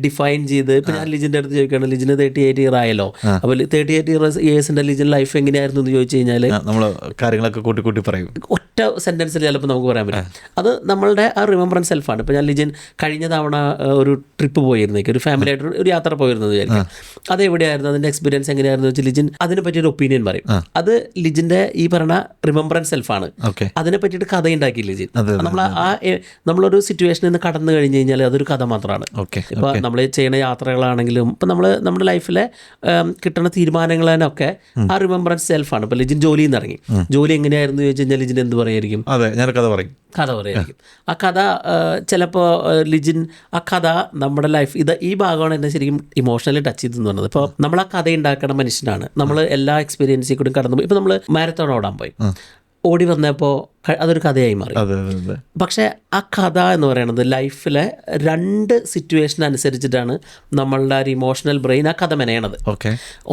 ഡിഫൈൻ ചെയ്ത്. ഇപ്പം ഞാൻ ലിജിൻ്റെ അടുത്ത് ചോദിക്കുകയാണ്, ലിജിന് 38 ഇയർ ആയല്ലോ, അപ്പോൾ 38 ഇയേഴ്സിൻ്റെ ലിജിൻ ലൈഫ് എങ്ങനെയായിരുന്നു എന്ന് ചോദിച്ചു കഴിഞ്ഞാൽ നമ്മൾ കാര്യങ്ങളൊക്കെ കൂട്ടി പറയും. ഒറ്റ സെൻറ്റൻസിൽ ചിലപ്പോൾ നമുക്ക് പറയാൻ പറ്റും. അത് നമ്മളുടെ ആ റിമംബറൻസ് സെൽഫാണ്. ഇപ്പോൾ ഞാൻ ലിജിൻ കഴിഞ്ഞ തവണ ഒരു ട്രിപ്പ് പോയിരുന്നേക്ക്, ഒരു ഫാമിലി ആയിട്ട് ഒരു യാത്ര പോയിരുന്നത് വിചാരിക്കും. അതെവിടെയായിരുന്നു, അതിൻ്റെ എക്സ്പീരിയൻസ് എങ്ങനെയായിരുന്നു വെച്ചാൽ ലിജിൻ അതിനെ പറ്റിയൊരു ഒപ്പീനിയൻ പറയും. അത് ലിജിൻ്റെ ഈ പറഞ്ഞ റിമംബറൻസ് സെൽഫാണ്. അതിനെ പറ്റിയിട്ട് കഥ ഉണ്ടാക്കി ലിജിൻ. നമ്മളൊരു സിറ്റുവേഷനിൽ നിന്ന് കടന്നു കഴിഞ്ഞ് കഴിഞ്ഞാൽ അതൊരു കഥ മാത്രമാണ്. ഇപ്പോൾ നമ്മൾ ചെയ്യുന്ന യാത്രകളാണെങ്കിലും ഇപ്പം നമ്മുടെ ലൈഫിലെ കിട്ടുന്ന തീരുമാനങ്ങളൊക്കെ ആ റിമംബറൻസ് സെൽഫാണ്. ഇപ്പോൾ ലിജിൻ ജോലിയിൽ നിന്ന് ഇറങ്ങി, ജോലി എങ്ങനെയായിരുന്നു ചോദിച്ചു കഴിഞ്ഞാൽ ലിജിൻ എന്ത് പറയായിരിക്കും? കഥ പറയായിരിക്കും. ആ കഥ ചിലപ്പോൾ ലിജിൻ ആ കഥ നമ്മുടെ ലൈഫ് ഈ ഭാഗമാണ് എന്നെ ശരിക്കും ഇമോഷണലി ടച്ച് ചെയ്തെന്ന് പറഞ്ഞത്. ഇപ്പോൾ നമ്മൾ ആ കഥ ഉണ്ടാക്കുന്ന മനുഷ്യനാണ്. നമ്മൾ എല്ലാ എക്സ്പീരിയൻസിൽ കൂടി കടന്നു പോയി. ഇപ്പോൾ നമ്മൾ മാരത്തോൺ ഓടാൻ പോയി, ഓടി വന്നപ്പോൾ അതൊരു കഥയായി മാറി. പക്ഷേ ആ കഥ എന്ന് പറയുന്നത് ലൈഫിലെ 2 സിറ്റുവേഷൻ അനുസരിച്ചിട്ടാണ് നമ്മളുടെ ഒരു ഇമോഷണൽ ബ്രെയിൻ ആ കഥ മെനയണത്.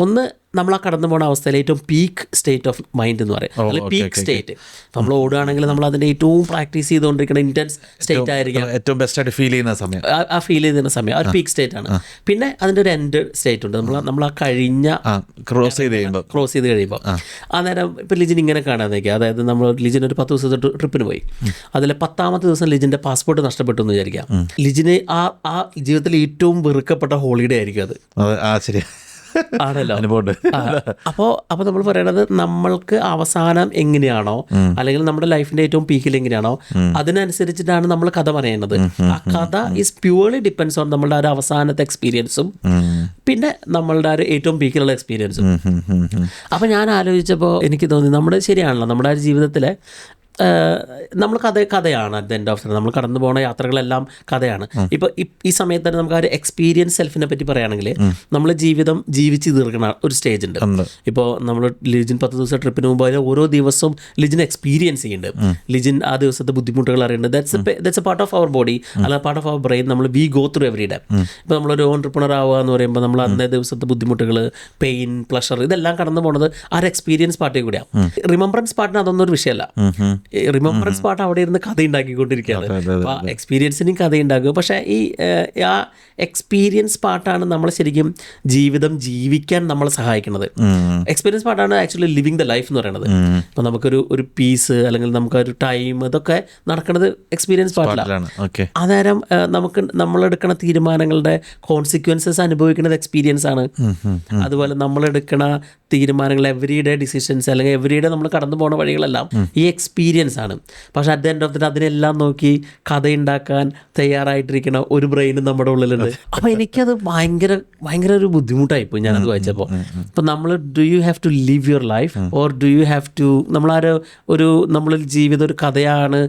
ഒന്ന് നമ്മൾ ആ കടന്നു പോകുന്ന അവസ്ഥയിൽ ഏറ്റവും പീക്ക് സ്റ്റേറ്റ് ഓഫ് മൈൻഡ് എന്ന് പറയും, അല്ലെങ്കിൽ പീക്ക് സ്റ്റേറ്റ്. നമ്മൾ ഓടുകയാണെങ്കിൽ നമ്മൾ അതിൻ്റെ ഏറ്റവും പ്രാക്ടീസ് ചെയ്തുകൊണ്ടിരിക്കുന്ന ഇൻറ്റൻസ് സ്റ്റേറ്റ് ആയിരിക്കും, ഏറ്റവും ബെസ്റ്റ് ആയിട്ട് ഫീൽ ചെയ്യുന്ന സമയം, ആ ഫീൽ ചെയ്യുന്ന സമയം, ആ ഒരു പീക്ക് സ്റ്റേറ്റ് ആണ്. പിന്നെ അതിൻ്റെ ഒരു എൻഡ് സ്റ്റേറ്റ് ഉണ്ട്, നമ്മൾ ആ കഴിഞ്ഞ ക്രോസ് ചെയ്ത് കഴിയുമ്പോൾ അന്നേരം ഇപ്പം ലിജിൻ ഇങ്ങനെ കാണാൻ നോക്കി. അതായത് നമ്മൾ ലിജിൻ ഒരു 10 ദിവസത്തെ ട്രിപ്പിന് പോയി, അതിൽ 10ാമത്തെ ദിവസം ലിജിൻ്റെ പാസ്പോർട്ട് നഷ്ടപ്പെട്ടു എന്ന് വിചാരിക്കാം. ലിജിന് ആ ജീവിതത്തിൽ ഏറ്റവും വെറുക്കപ്പെട്ട ഹോളിഡേ ആയിരിക്കും അത്. ശരി ആണല്ലോ. അപ്പോൾ നമ്മൾ പറയണത് നമ്മൾക്ക് അവസാനം എങ്ങനെയാണോ, അല്ലെങ്കിൽ നമ്മുടെ ലൈഫിന്റെ ഏറ്റവും പീക്കിൽ എങ്ങനെയാണോ, അതിനനുസരിച്ചിട്ടാണ് നമ്മൾ കഥ പറയുന്നത്. ആ കഥ ഈസ് പ്യൂർലി ഡിപ്പെൻഡ്സ് ഓൺ നമ്മളുടെ ഒരു അവസാനത്തെ എക്സ്പീരിയൻസും പിന്നെ നമ്മളുടെ ഒരു ഏറ്റവും പീക്കിലുള്ള എക്സ്പീരിയൻസും. അപ്പം ഞാൻ ആലോചിച്ചപ്പോൾ എനിക്ക് തോന്നി നമ്മുടെ ശരിയാണല്ലോ, നമ്മുടെ ഒരു ജീവിതത്തിലെ നമ്മൾ കഥയാണ്. At the end of the day നമ്മൾ കടന്നു പോകുന്ന യാത്രകളെല്ലാം കഥയാണ്. ഇപ്പോൾ ഈ സമയത്ത് തന്നെ നമുക്ക് ആ ഒരു എക്സ്പീരിയൻസ് സെൽഫിനെ പറ്റി പറയുകയാണെങ്കിൽ നമ്മൾ ജീവിതം ജീവിച്ച് തീർക്കുന്ന ഒരു സ്റ്റേജ് ഉണ്ട്. ഇപ്പോൾ നമ്മൾ ലിജിൻ 10 ദിവസം ട്രിപ്പിന് മുമ്പ് അതിൽ ഓരോ ദിവസവും ലിജിൻ എക്സ്പീരിയൻസ് ചെയ്യുന്നുണ്ട്. ലിജിൻ ആ ദിവസത്തെ ബുദ്ധിമുട്ടുകൾ അറിയുന്നുണ്ട്. That's a part of our body, അല്ല പാർട്ട് ഓഫ് അവർ ബ്രെയിൻ. നമ്മൾ we go through every day. ഇപ്പോൾ നമ്മളൊരു ഓൺട്രപ്രണർ ആവുക എന്ന് പറയുമ്പോൾ നമ്മൾ അന്നേ ദിവസത്തെ ബുദ്ധിമുട്ടുകൾ, പെയിൻ, പ്ലഷർ, ഇതെല്ലാം കടന്നു പോകുന്നത് ആ ഒരു എക്സ്പീരിയൻസ് പാർട്ടിൽ കൂടിയാണ്. റിമംബറൻസ് പാർട്ടിന് അതൊന്നും ഒരു വിഷയമല്ല. റിമംബറൻസ് പാർട്ട് അവിടെ ഇരുന്ന് കഥ ഉണ്ടാക്കിക്കൊണ്ടിരിക്കുകയാണ്. അപ്പോൾ എക്സ്പീരിയൻസിനും കഥ ഉണ്ടാക്കുക. പക്ഷേ ആ എക്സ്പീരിയൻസ് പാർട്ടാണ് നമ്മൾ ശരിക്കും ജീവിതം ജീവിക്കാൻ നമ്മളെ സഹായിക്കുന്നത്. എക്സ്പീരിയൻസ് പാർട്ടാണ് ആക്ച്വലി ലിവിങ് ദ ലൈഫ് എന്ന് പറയുന്നത്. ഇപ്പോൾ നമുക്കൊരു പീസ് അല്ലെങ്കിൽ നമുക്കൊരു ടൈം, ഇതൊക്കെ നടക്കുന്നത് എക്സ്പീരിയൻസ് പാർട്ടിലാണ്. അന്നേരം നമ്മളെടുക്കുന്ന തീരുമാനങ്ങളുടെ കോൺസിക്വൻസസ് അനുഭവിക്കുന്നത് എക്സ്പീരിയൻസ് ആണ്. അതുപോലെ നമ്മളെടുക്കുന്ന തീരുമാനങ്ങൾ, എവറി ഡേ ഡിസിഷൻസ് അല്ലെങ്കിൽ എവറി ഡേ നമ്മൾ കടന്നു പോകുന്ന വഴികളെല്ലാം ഈ എക്സ്പീരിയൻസ് ആണ്. പക്ഷെ at the end of the day അതിനെല്ലാം നോക്കി കഥയുണ്ടാക്കാൻ തയ്യാറായിട്ടിരിക്കുന്ന ഒരു ബ്രെയിനും നമ്മുടെ ഉള്ളിലുണ്ട്. അപ്പം എനിക്കത് ഭയങ്കര ഒരു ബുദ്ധിമുട്ടായിപ്പോയി ഞാനത് വായിച്ചപ്പോൾ. ഇപ്പം നമ്മൾ do you have to live your life or do you have to, നമ്മളൊരു ജീവിതം ഒരു കഥയാണ്,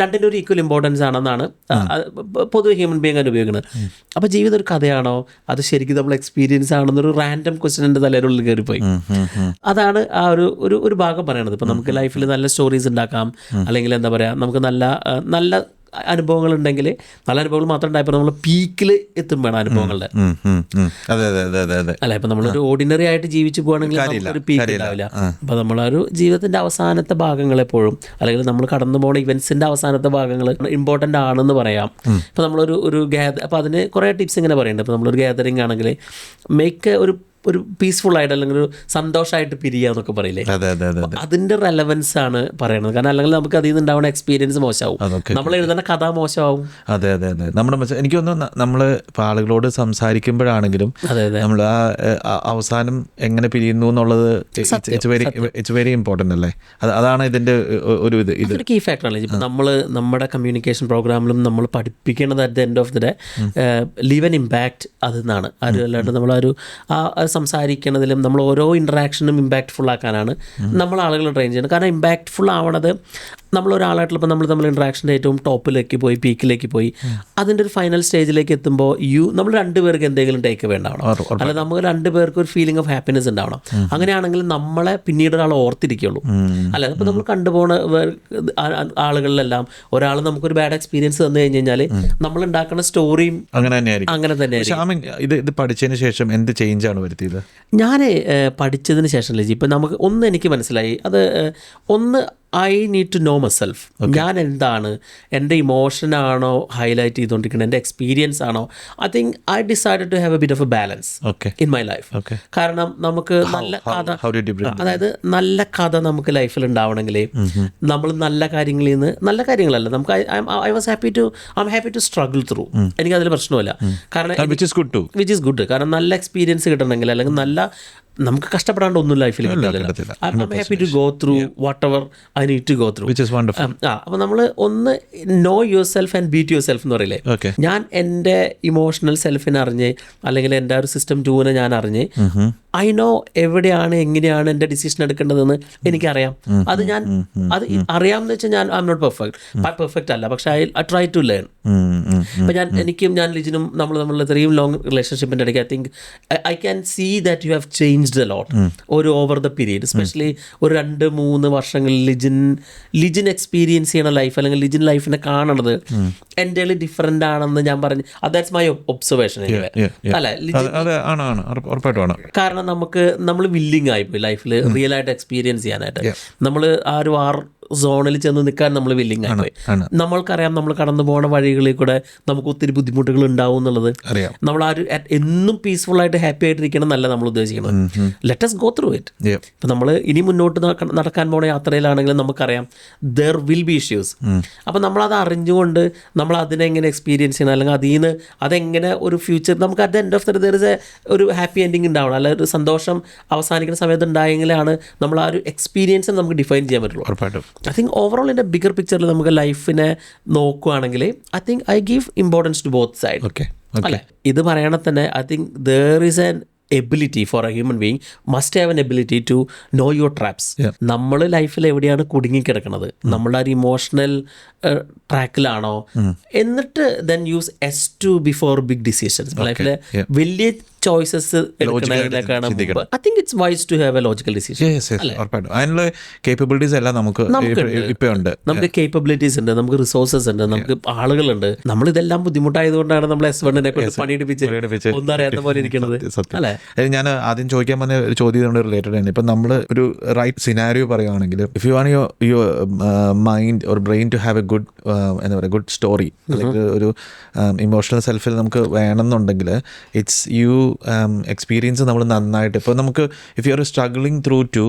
രണ്ടിൻ്റെ ഒരു ഈക്വൽ ഇമ്പോർട്ടൻസ് ആണെന്നാണ് പൊതുവെ ഹ്യൂമൻ ബീങ് ഉപയോഗിക്കുന്നത്. അപ്പോൾ ജീവിതം ഒരു കഥയാണോ, അത് ശരിക്കും നമ്മൾ എക്സ്പീരിയൻസ് ആണെന്നൊരു റാൻഡം ക്വസ്റ്റ്യൻ എൻ്റെ തലയിലുള്ളിൽ കയറിപ്പോയി. അതാണ് ആ ഒരു ഭാഗം പറയണത്. ഇപ്പം നമുക്ക് ലൈഫിൽ നല്ല സ്റ്റോറീസ് ഉണ്ടാക്കാം, അല്ലെങ്കിൽ എന്താ പറയുക, നമുക്ക് നല്ല അനുഭവങ്ങൾ ഉണ്ടെങ്കിൽ, നല്ല അനുഭവങ്ങൾ മാത്രം ഉണ്ടായപ്പോൾ നമ്മൾ പീക്കിൽ എത്തുമ്പോഴാണ് അനുഭവങ്ങളുടെ. അല്ല, ഇപ്പം നമ്മളൊരു ഓർഡിനറി ആയിട്ട് ജീവിച്ചു പോകുകയാണെങ്കിൽ ഒരു പീക്ക് ഉണ്ടാവില്ല. അപ്പം നമ്മളൊരു ജീവിതത്തിൻ്റെ അവസാനത്തെ ഭാഗങ്ങൾ എപ്പോഴും, അല്ലെങ്കിൽ നമ്മൾ കടന്നു പോകുന്ന ഇവൻസിൻ്റെ അവസാനത്തെ ഭാഗങ്ങൾ ഇമ്പോർട്ടൻ്റ് ആണെന്ന് പറയാം. ഇപ്പം നമ്മളൊരു അപ്പം അതിന് കുറേ ടിപ്സ് ഇങ്ങനെ പറയുന്നുണ്ട്. ഇപ്പം നമ്മളൊരു ഗ്യാതറിംഗ് ആണെങ്കിൽ മേക്ക് ഒരു പീസ്ഫുൾ ആയിട്ട് അല്ലെങ്കിൽ ഒരു സന്തോഷമായിട്ട് പിരിയാന്നൊക്കെ പറയില്ലേ, അതിൻ്റെ റെലവൻസ് ആണ് പറയണത്. കാരണം അല്ലെങ്കിൽ നമുക്ക് അതിൽ നിന്ന് ഉണ്ടാവുന്ന എക്സ്പീരിയൻസ് മോശമാവും, നമ്മൾ എഴുതുന്ന കഥ മോശമാവും. അതെ എനിക്ക് തോന്നുന്നു നമ്മൾ ഇപ്പോൾ ആളുകളോട് സംസാരിക്കുമ്പോഴാണെങ്കിലും നമ്മൾ ആ അവസാനം എങ്ങനെ പിരിയുന്നു എന്നുള്ളത് ഇറ്റ്സ് വെരി ഇമ്പോർട്ടൻ്റ് അല്ലേ. അതാണ് ഇതിൻ്റെ ഒരു കീ ഫാക്ടറല്ലേ. ഇപ്പം നമ്മുടെ കമ്മ്യൂണിക്കേഷൻ പ്രോഗ്രാമിലും നമ്മൾ പഠിപ്പിക്കേണ്ടത് at the end of the day leave an impact അതെന്നാണ്. അല്ലാണ്ട് നമ്മളൊരു സംസാരിക്കുന്നതിലും നമ്മൾ ഓരോ ഇൻട്രാക്ഷനും ഇമ്പാക്റ്റ്ഫുൾ ആക്കാനാണ് നമ്മൾ ആളുകൾ ട്രെയിൻ ചെയ്യുന്നത്. കാരണം ഇമ്പാക്റ്റ്ഫുൾ ആവണത് നമ്മളൊരാളായിട്ടുള്ള, ഇപ്പോൾ നമ്മൾ ഇൻട്രാക്ഷൻ്റെ ഏറ്റവും ടോപ്പിലേക്ക് പോയി, പീക്കിലേക്ക് പോയി, അതിൻ്റെ ഒരു ഫൈനൽ സ്റ്റേജിലേക്ക് എത്തുമ്പോൾ നമ്മൾ രണ്ടുപേർക്ക് എന്തെങ്കിലും ടേക്ക് അവേ ഉണ്ടാവണം, അല്ല നമുക്ക് രണ്ടുപേർക്ക് ഒരു ഫീലിംഗ് ഓഫ് ഹാപ്പിനെസ് ഉണ്ടാവണം. അങ്ങനെയാണെങ്കിൽ നമ്മളെ പിന്നീട് ഒരാൾ ഓർത്തിരിക്കുള്ളൂ. അല്ല, ഇപ്പോൾ നമ്മൾ കണ്ടുപോകുന്ന ആളുകളിലെല്ലാം ഒരാൾ നമുക്കൊരു ബാഡ് എക്സ്പീരിയൻസ് തന്നു കഴിഞ്ഞ് കഴിഞ്ഞാൽ നമ്മൾ ഉണ്ടാക്കുന്ന സ്റ്റോറിയും അങ്ങനെ തന്നെയായിരിക്കും. ഇത് പഠിച്ചതിന് ശേഷം എന്ത് ചേഞ്ചാണ് വരുത്തിയത്? ഞാൻ പഠിച്ചതിന് ശേഷം ഇപ്പം നമുക്ക് എനിക്ക് മനസ്സിലായി, അത് I need to know myself. ഞാൻ എന്താണ്, എൻ്റെ ഇമോഷനാണോ ഹൈലൈറ്റ് ചെയ്തുകൊണ്ടിരിക്കുന്നത്, എൻ്റെ എക്സ്പീരിയൻസ് ആണോ? I think I decided to have a bit of a balance in my life. കാരണം നമുക്ക് നല്ല കഥ, അതായത് നല്ല കഥ നമുക്ക് ലൈഫിൽ ഉണ്ടാവണമെങ്കിൽ നമ്മൾ നല്ല കാര്യങ്ങളിൽ നിന്ന്, നല്ല കാര്യങ്ങളല്ല, നമുക്ക് I was happy to struggle through. എനിക്കതിൽ പ്രശ്നമില്ല. കാരണം വിച്ച് ഈസ് ഗുഡ്. കാരണം നല്ല എക്സ്പീരിയൻസ് കിട്ടണമെങ്കിൽ, അല്ലെങ്കിൽ നല്ല നമുക്ക് കഷ്ടപ്പെടാണ്ട് ഒന്നും ലൈഫിൽ കിട്ടില്ല. I'm happy to go through whatever I need to go through. അപ്പോൾ നമ്മൾ know yourself and beat yourself എന്ന് പറയില്ലേ. ഞാൻ എൻ്റെ ഇമോഷണൽ സെൽഫിനെ അറിഞ്ഞ്, അല്ലെങ്കിൽ എൻ്റെ ഒരു സിസ്റ്റം 2നെ ഞാൻ അറിഞ്ഞ്, ഐ നോ എവിടെയാണ് എങ്ങനെയാണ് എൻ്റെ ഡിസിഷൻ എടുക്കേണ്ടതെന്ന് എനിക്കറിയാം. അത് അറിയാമെന്ന് വെച്ചാൽ ഐ എം നോട്ട് പെർഫെക്റ്റ് അല്ല, പക്ഷേ ഐ ട്രൈ ടു ലേൺ. ഇപ്പം ഞാൻ ലിജിനും നമ്മൾ ഇത്രയും ലോങ് റിലേഷൻഷിപ്പിൻ്റെ ഇടയ്ക്ക് I think I can see that you have changed a lot over the period. Especially ഒരു 2-3 വർഷങ്ങളിൽ ലിജിൻ എക്സ്പീരിയൻസ് ചെയ്യണ ലൈഫ്, അല്ലെങ്കിൽ ലിജിൻ ലൈഫിനെ കാണണത് എൻ്റെ ഡിഫറെൻ്റ് ആണെന്ന് ഞാൻ പറഞ്ഞു. That's my observation. അല്ലേ, കാരണം കാരണം നമ്മൾ വില്ലിങ് ആയിപ്പോയി ലൈഫിൽ റിയൽ ആയിട്ട് എക്സ്പീരിയൻസ് ചെയ്യാനായിട്ട്. നമ്മൾ ആ ഒരു സോണിൽ ചെന്ന് നിൽക്കാൻ നമ്മൾ വില്ലിങ് ആയിപ്പോയി. നമ്മൾക്കറിയാം നമ്മൾ കടന്നു പോകുന്ന വഴികളിൽ കൂടെ നമുക്ക് ഒത്തിരി ബുദ്ധിമുട്ടുകൾ ഉണ്ടാവും എന്നുള്ളത്. നമ്മൾ ആ ഒരു എന്നും പീസ്ഫുൾ ആയിട്ട് ഹാപ്പി ആയിട്ടിരിക്കണം എന്നല്ല നമ്മൾ ഉദ്ദേശിക്കുന്നത്. Let us go through it. ഇപ്പം നമ്മൾ ഇനി മുന്നോട്ട് നടക്കാൻ പോണ യാത്രയിലാണെങ്കിലും നമുക്കറിയാം there will be issues. അപ്പം നമ്മളത് അറിഞ്ഞുകൊണ്ട് നമ്മൾ അതിനെ എങ്ങനെ എക്സ്പീരിയൻസ് ചെയ്യണം, അല്ലെങ്കിൽ അതിൽ നിന്ന് അതെങ്ങനെ ഒരു ഫ്യൂച്ചർ നമുക്ക് at the end of the day ഒരു ഹാപ്പി എൻഡിങ് ഉണ്ടാവണം, അല്ലെങ്കിൽ ഒരു സന്തോഷം അവസാനിക്കുന്ന സമയത്ത് ഉണ്ടായെങ്കിലാണ് നമ്മൾ ആ ഒരു എക്സ്പീരിയൻസ് നമുക്ക് ഡിഫൈൻ ചെയ്യാൻ പറ്റുള്ളൂ. I think overall in the bigger picture നമുക്ക് ലൈഫിനെ നോക്കുകയാണെങ്കിൽ I think I give importance to both sides. അല്ലേ, ഇത് പറയണ തന്നെ I think there is an ability for a human being must have an ability to know your traps. നമ്മൾ ലൈഫിൽ എവിടെയാണ് കുടുങ്ങിക്കിടക്കുന്നത്, നമ്മളുടെ ഒരു ഇമോഷണൽ ട്രാക്കിലാണോ, എന്നിട്ട് then use S2 before big decisions. ലൈഫിലെ വലിയ choices എടുക്കുന്നതിനേക്കാണ് I think it's wise to have a logical decision. അതിനുള്ള കേപ്പബിലിറ്റീസ് എല്ലാം നമുക്ക് ഇപ്പൊ ഉണ്ട്. നമുക്ക് കേപ്പബിലിറ്റീസ് ഉണ്ട്, നമുക്ക് റിസോഴ്സസ് ഉണ്ട്, നമുക്ക് ആളുകളുണ്ട്. നമ്മളിതെല്ലാം ബുദ്ധിമുട്ടായതുകൊണ്ടാണ് നമ്മൾ S1 പണിയെടുപ്പിച്ച് ഒന്നും അറിയാത്ത പോലെ ഇരിക്കുന്നത്. അല്ലേ, ഞാൻ ആദ്യം ചോദിക്കാൻ വന്ന ഒരു ചോദ്യം റിലേറ്റഡ് ആണ്. ഇപ്പം നമ്മൾ ഒരു റൈറ്റ് സിനാരിയോ പറയുകയാണെങ്കിൽ, if you want your mind or brain to have a good എന്താ പറയുക ഗുഡ് സ്റ്റോറി, അല്ലെങ്കിൽ ഒരു ഇമോഷണൽ സെൽഫിൽ നമുക്ക് വേണമെന്നുണ്ടെങ്കിൽ ഇറ്റ്സ് യു എക്സ്പീരിയൻസ് നമ്മൾ നന്നായിട്ട്. ഇപ്പോൾ നമുക്ക് if you are struggling through to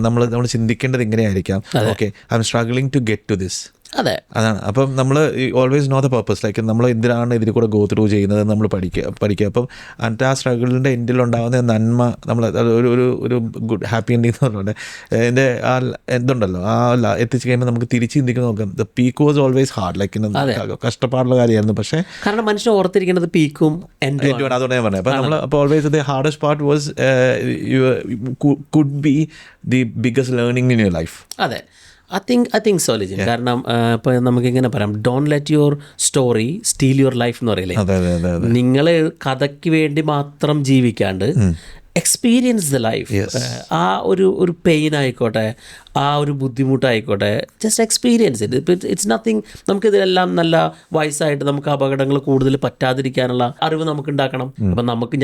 നമ്മൾ ചിന്തിക്കേണ്ടത് ഇങ്ങനെയായിരിക്കാം, okay I'm struggling to get to this. അതാണ്. അപ്പം നമ്മൾ always know the purpose, like നമ്മൾ എന്തിനാണ് ഇതിൽ കൂടെ ഗോ ത്രൂ ചെയ്യുന്നത് നമ്മൾ പഠിക്കുക. അപ്പം എന്നിട്ട് ആ സ്ട്രഗിളിൻ്റെ എൻഡിലുണ്ടാകുന്ന നന്മ നമ്മൾ ഒരു ഗുഡ് ഹാപ്പി എൻഡിങ് എന്ന് പറഞ്ഞുകൊണ്ട് എൻ്റെ ആ എന്തുണ്ടല്ലോ ആ എത്തിച്ച് കഴിയുമ്പോൾ നമുക്ക് തിരിച്ച് ചിന്തിക്കുന്ന നോക്കാം. The peak was always hard, like കഷ്ടപ്പാടുള്ള കാര്യമായിരുന്നു. പക്ഷേ കാരണം മനുഷ്യൻ ഓർത്തിരിക്കുന്നത് പീക്കും എൻഡുമാണ്. അതുകൊണ്ട് ഞാൻ പറഞ്ഞത്. അപ്പം നമ്മൾ അപ്പോൾ always the hardest part was could be the biggest learning in your life. അതെ, I think so, ലിജിൻ. കാരണം ഇപ്പോൾ നമുക്കിങ്ങനെ പറയാം, don't let your story steel your life എന്ന് പറയില്ലേ. നിങ്ങൾ കഥയ്ക്ക് വേണ്ടി മാത്രം ജീവിക്കാണ്ട് എക്സ്പീരിയൻസ് ദ ലൈഫ്. ആ ഒരു പെയിൻ ആയിക്കോട്ടെ, ആ ഒരു ബുദ്ധിമുട്ടായിക്കോട്ടെ, just experience it. It's nothing. നമുക്കിതിലെല്ലാം നല്ല വയസ്സായിട്ട് നമുക്ക് അപകടങ്ങൾ കൂടുതൽ പറ്റാതിരിക്കാനുള്ള അറിവ് നമുക്ക് ഉണ്ടാക്കണം. അപ്പം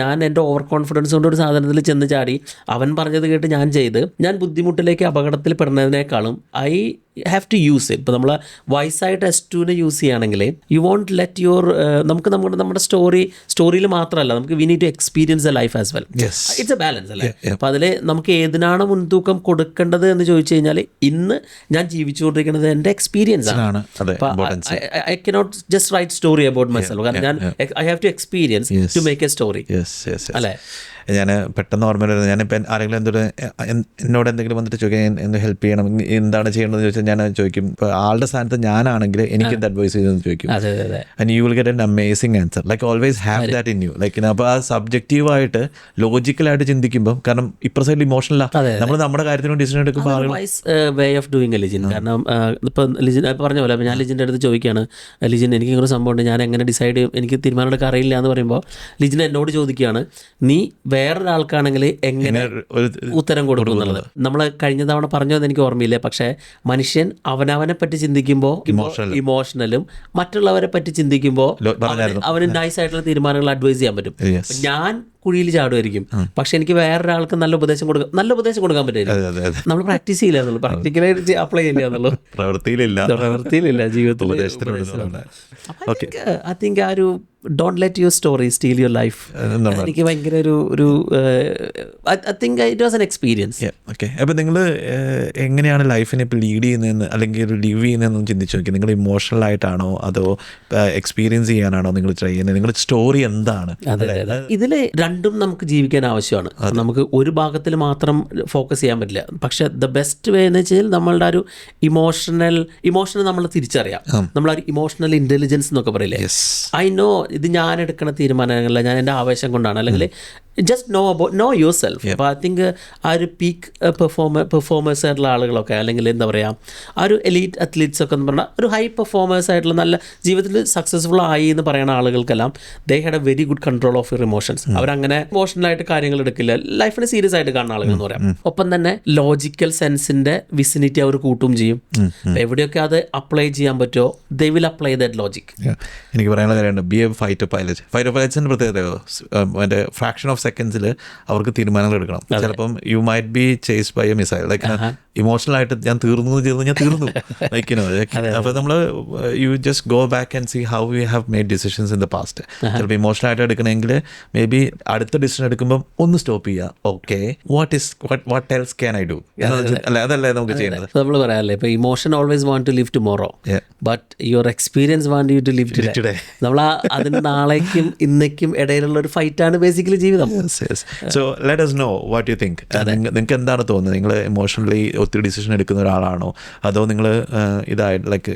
ഞാൻ എൻ്റെ ഓവർ കോൺഫിഡൻസ് കൊണ്ട് ഒരു സാധനത്തിൽ ചെന്ന് ചാടി അവൻ പറഞ്ഞത് കേട്ട് ഞാൻ ചെയ്ത് ഞാൻ ബുദ്ധിമുട്ടിലേക്ക് അപകടത്തിൽ പെടുന്നതിനേക്കാളും I have to use it. ഇപ്പോൾ നമ്മൾ വയസ്സായിട്ട് S2 യൂസ് ചെയ്യുകയാണെങ്കിൽ യു വോണ്ട് ലെറ്റ് യുവർ നമുക്ക് നമ്മുടെ സ്റ്റോറിയിൽ മാത്രമല്ല, നമുക്ക് we need to experience the life as well. It's a balance അല്ലേ. അപ്പോൾ അതിൽ നമുക്ക് ഏതിനാണ് മുൻതൂക്കം കൊടുക്കേണ്ടത് എന്ന് ചോദിച്ചു കഴിഞ്ഞാൽ, ഇന്ന് ഞാൻ ജീവിച്ചുകൊണ്ടിരിക്കുന്നത് എൻ്റെ എക്സ്പീരിയൻസ് ആണ്. I cannot just write story about myself. കാരണം ഞാൻ I have to experience to make a story. അല്ലേ, ഞാൻ പെട്ടെന്ന് ഓർമ്മ വരുന്നത്, ഞാനിപ്പോൾ ആരെങ്കിലും എന്നോട് എന്തെങ്കിലും വന്നിട്ട് ചോദിക്കാൻ എന്ന് ഹെൽപ്പ് ചെയ്യണം, എന്താണ് ചെയ്യേണ്ടതെന്ന് ചോദിച്ചാൽ ഞാൻ ചോദിക്കും. ഇപ്പോൾ ആളുടെ സ്ഥാനത്ത് ഞാനാണെങ്കിൽ എനിക്ക് എന്ത് അഡ്വൈസ് ചെയ്തെന്ന് ചോദിക്കും. And you will get an amazing answer. Like always have that in you. Like അപ്പോൾ ആ സബ്ജക്റ്റീവായിട്ട് ലോജിക്കലായിട്ട് ചിന്തിക്കുമ്പോൾ, കാരണം ഇപ്പുറ സൈഡിൽ ഇമോഷണലാണ് നമ്മൾ നമ്മുടെ കാര്യത്തിന് ഡിസിഷൻ എടുക്കുമ്പോൾ വേ ഓഫ് ഡൂയിങ് ലിജിൻ. കാരണം ഇപ്പം ലിജിൻ പറഞ്ഞ പോലെ ഞാൻ ലിജിൻ്റെ അടുത്ത് ചോദിക്കുകയാണ്, ലിജിൻ എനിക്ക് ഇങ്ങനെ സംഭവമുണ്ട്, ഞാൻ എങ്ങനെ ഡിസൈഡ് ചെയ്യും, എനിക്ക് തീരുമാനം എടുക്കാൻ അറിയില്ല എന്ന് പറയുമ്പോൾ ലിജിൻ എന്നോട് ചോദിക്കുകയാണ്, നീ വേറൊരാൾക്കാണെങ്കിൽ എങ്ങനെ ഉത്തരം കൊടുക്കും എന്നുള്ളത്. നമ്മൾ കഴിഞ്ഞ തവണ പറഞ്ഞതെന്ന് എനിക്ക് ഓർമ്മയില്ല, പക്ഷേ മനുഷ്യൻ അവനവനെ പറ്റി ചിന്തിക്കുമ്പോൾ ഇമോഷണലും മറ്റുള്ളവരെ പറ്റി ചിന്തിക്കുമ്പോൾ അവന് നൈസ് ആയിട്ടുള്ള തീരുമാനങ്ങൾ അഡ്വൈസ് ചെയ്യാൻ പറ്റും. ഞാൻ കുഴിയിൽ ചാടുമായിരിക്കും, പക്ഷെ എനിക്ക് വേറൊരാൾക്ക് നല്ല ഉപദേശം കൊടുക്കാൻ പറ്റില്ല. നമ്മൾ പ്രാക്ടീസ് ചെയ്യില്ല എന്നുള്ളൂ, പ്രാക്ടിക്കലായിട്ട് അപ്ലൈ ചെയ്യില്ല എന്നുള്ളൂ, പ്രവൃത്തിയിലില്ല ജീവിതത്തിൽ. ഐ തിങ്ക് ആ ഒരു don't let your story steel your life എനിക്ക് ഭയങ്കര ഒരു I think it was an experience. Okay, അപ്പോൾ നിങ്ങൾ എങ്ങനെയാണ് ലൈഫിനെ ഇപ്പോൾ ലീഡ് ചെയ്യുന്നതെന്ന് അല്ലെങ്കിൽ ഒരു ലിവ് ചെയ്യുന്നതെന്ന് ചിന്തിച്ച് നോക്കി. നിങ്ങൾ ഇമോഷണൽ ആയിട്ടാണോ അതോ എക്സ്പീരിയൻസ് ചെയ്യാനാണോ നിങ്ങൾ ട്രൈ ചെയ്യുന്നത്? നിങ്ങളുടെ സ്റ്റോറി എന്താണ്? ഇതിൽ രണ്ടും നമുക്ക് ജീവിക്കാൻ ആവശ്യമാണ്. നമുക്ക് ഒരു ഭാഗത്തിൽ മാത്രം ഫോക്കസ് ചെയ്യാൻ പറ്റില്ല. പക്ഷെ ദ ബെസ്റ്റ് വേ എന്ന് വെച്ചാൽ നമ്മളുടെ ഒരു ഇമോഷണൽ നമ്മൾ തിരിച്ചറിയാം. നമ്മളൊരു ഇമോഷണൽ ഇൻ്റലിജൻസ് എന്നൊക്കെ പറയില്ലേ. ഐ നോ ഇത് ഞാൻ എടുക്കുന്ന തീരുമാനങ്ങളല്ല, ഞാൻ എൻ്റെ ആവേശം കൊണ്ടാണ്, അല്ലെങ്കിൽ ജസ്റ്റ് നോ യുവർ സെൽഫ്. അപ്പോൾ ഐ തിങ്ക് ആ ഒരു പീക്ക് പെർഫോമേഴ്സ് ആയിട്ടുള്ള ആളുകളൊക്കെ, അല്ലെങ്കിൽ എന്താ പറയുക, ആ ഒരു എലീറ്റ് അത്ലീറ്റ്സ് ഒക്കെ എന്ന് പറഞ്ഞാൽ ഒരു ഹൈ പെർഫോമേഴ്സ് ആയിട്ടുള്ള നല്ല ജീവിതത്തിൽ സക്സസ്ഫുൾ ആയി എന്ന് പറയുന്ന ആളുകൾക്കെല്ലാം they had a very good control of your emotions. അവരങ്ങനെ ഇമോഷണലായിട്ട് കാര്യങ്ങൾ എടുക്കില്ല, ലൈഫിനെ സീരിയസ് ആയിട്ട് കാണുന്ന ആളുകൾ എന്ന് പറയാം. ഒപ്പം തന്നെ ലോജിക്കൽ സെൻസിൻ്റെ വിസിനിറ്റി അവർ കൂട്ടും ചെയ്യും. എവിടെയൊക്കെ അത് അപ്ലൈ ചെയ്യാൻ പറ്റുമോ they will apply that logic. എനിക്ക് പറയാനുള്ള കാര്യമുണ്ട്, be a fighter pilot. Fighter പൈലറ്റ്സിൻ്റെ പ്രത്യേകത ഫ്രാക്ഷൻ ഓഫ് സെക്കൻഡ്സിൽ അവർക്ക് തീരുമാനങ്ങൾ എടുക്കണം. ചിലപ്പം you might be chased by a missile, like emotional ആയിട്ട് ഞാൻ തീർന്നു ലൈക്ക് അപ്പോൾ നമ്മൾ you just go back and see how you have made decisions in the past. ചിലപ്പോൾ ഇമോഷണൽ ആയിട്ട് എടുക്കണമെങ്കിൽ മേ ബി അടുത്ത ഡിസിഷൻ എടുക്കുമ്പോൾ ഒന്ന് സ്റ്റോപ്പ് ചെയ്യുക. Okay, what else can I do? അല്ല, അതല്ലേ നമുക്ക് ചെയ്യുന്നത്. നമ്മൾ പറയാല്ലേ, ഇപ്പോൾ emotion always want to live tomorrow, but your experience want you to live today. നമ്മൾ അതിന് നാളേക്കും ഇന്നേക്കും ഇടയിലുള്ള ഒരു ഫൈറ്റാണ് ബേസിക്കലി ജീവിതം. So let us know what you think. നിങ്ങൾക്ക് എന്താണ് തോന്നുന്നത്? നിങ്ങൾ ഇമോഷണലി ഒത്തിരി ഡിസിഷൻ എടുക്കുന്ന ഒരാളാണോ, അതോ നിങ്ങൾ ഇതായിട്ട് ലൈക്ക്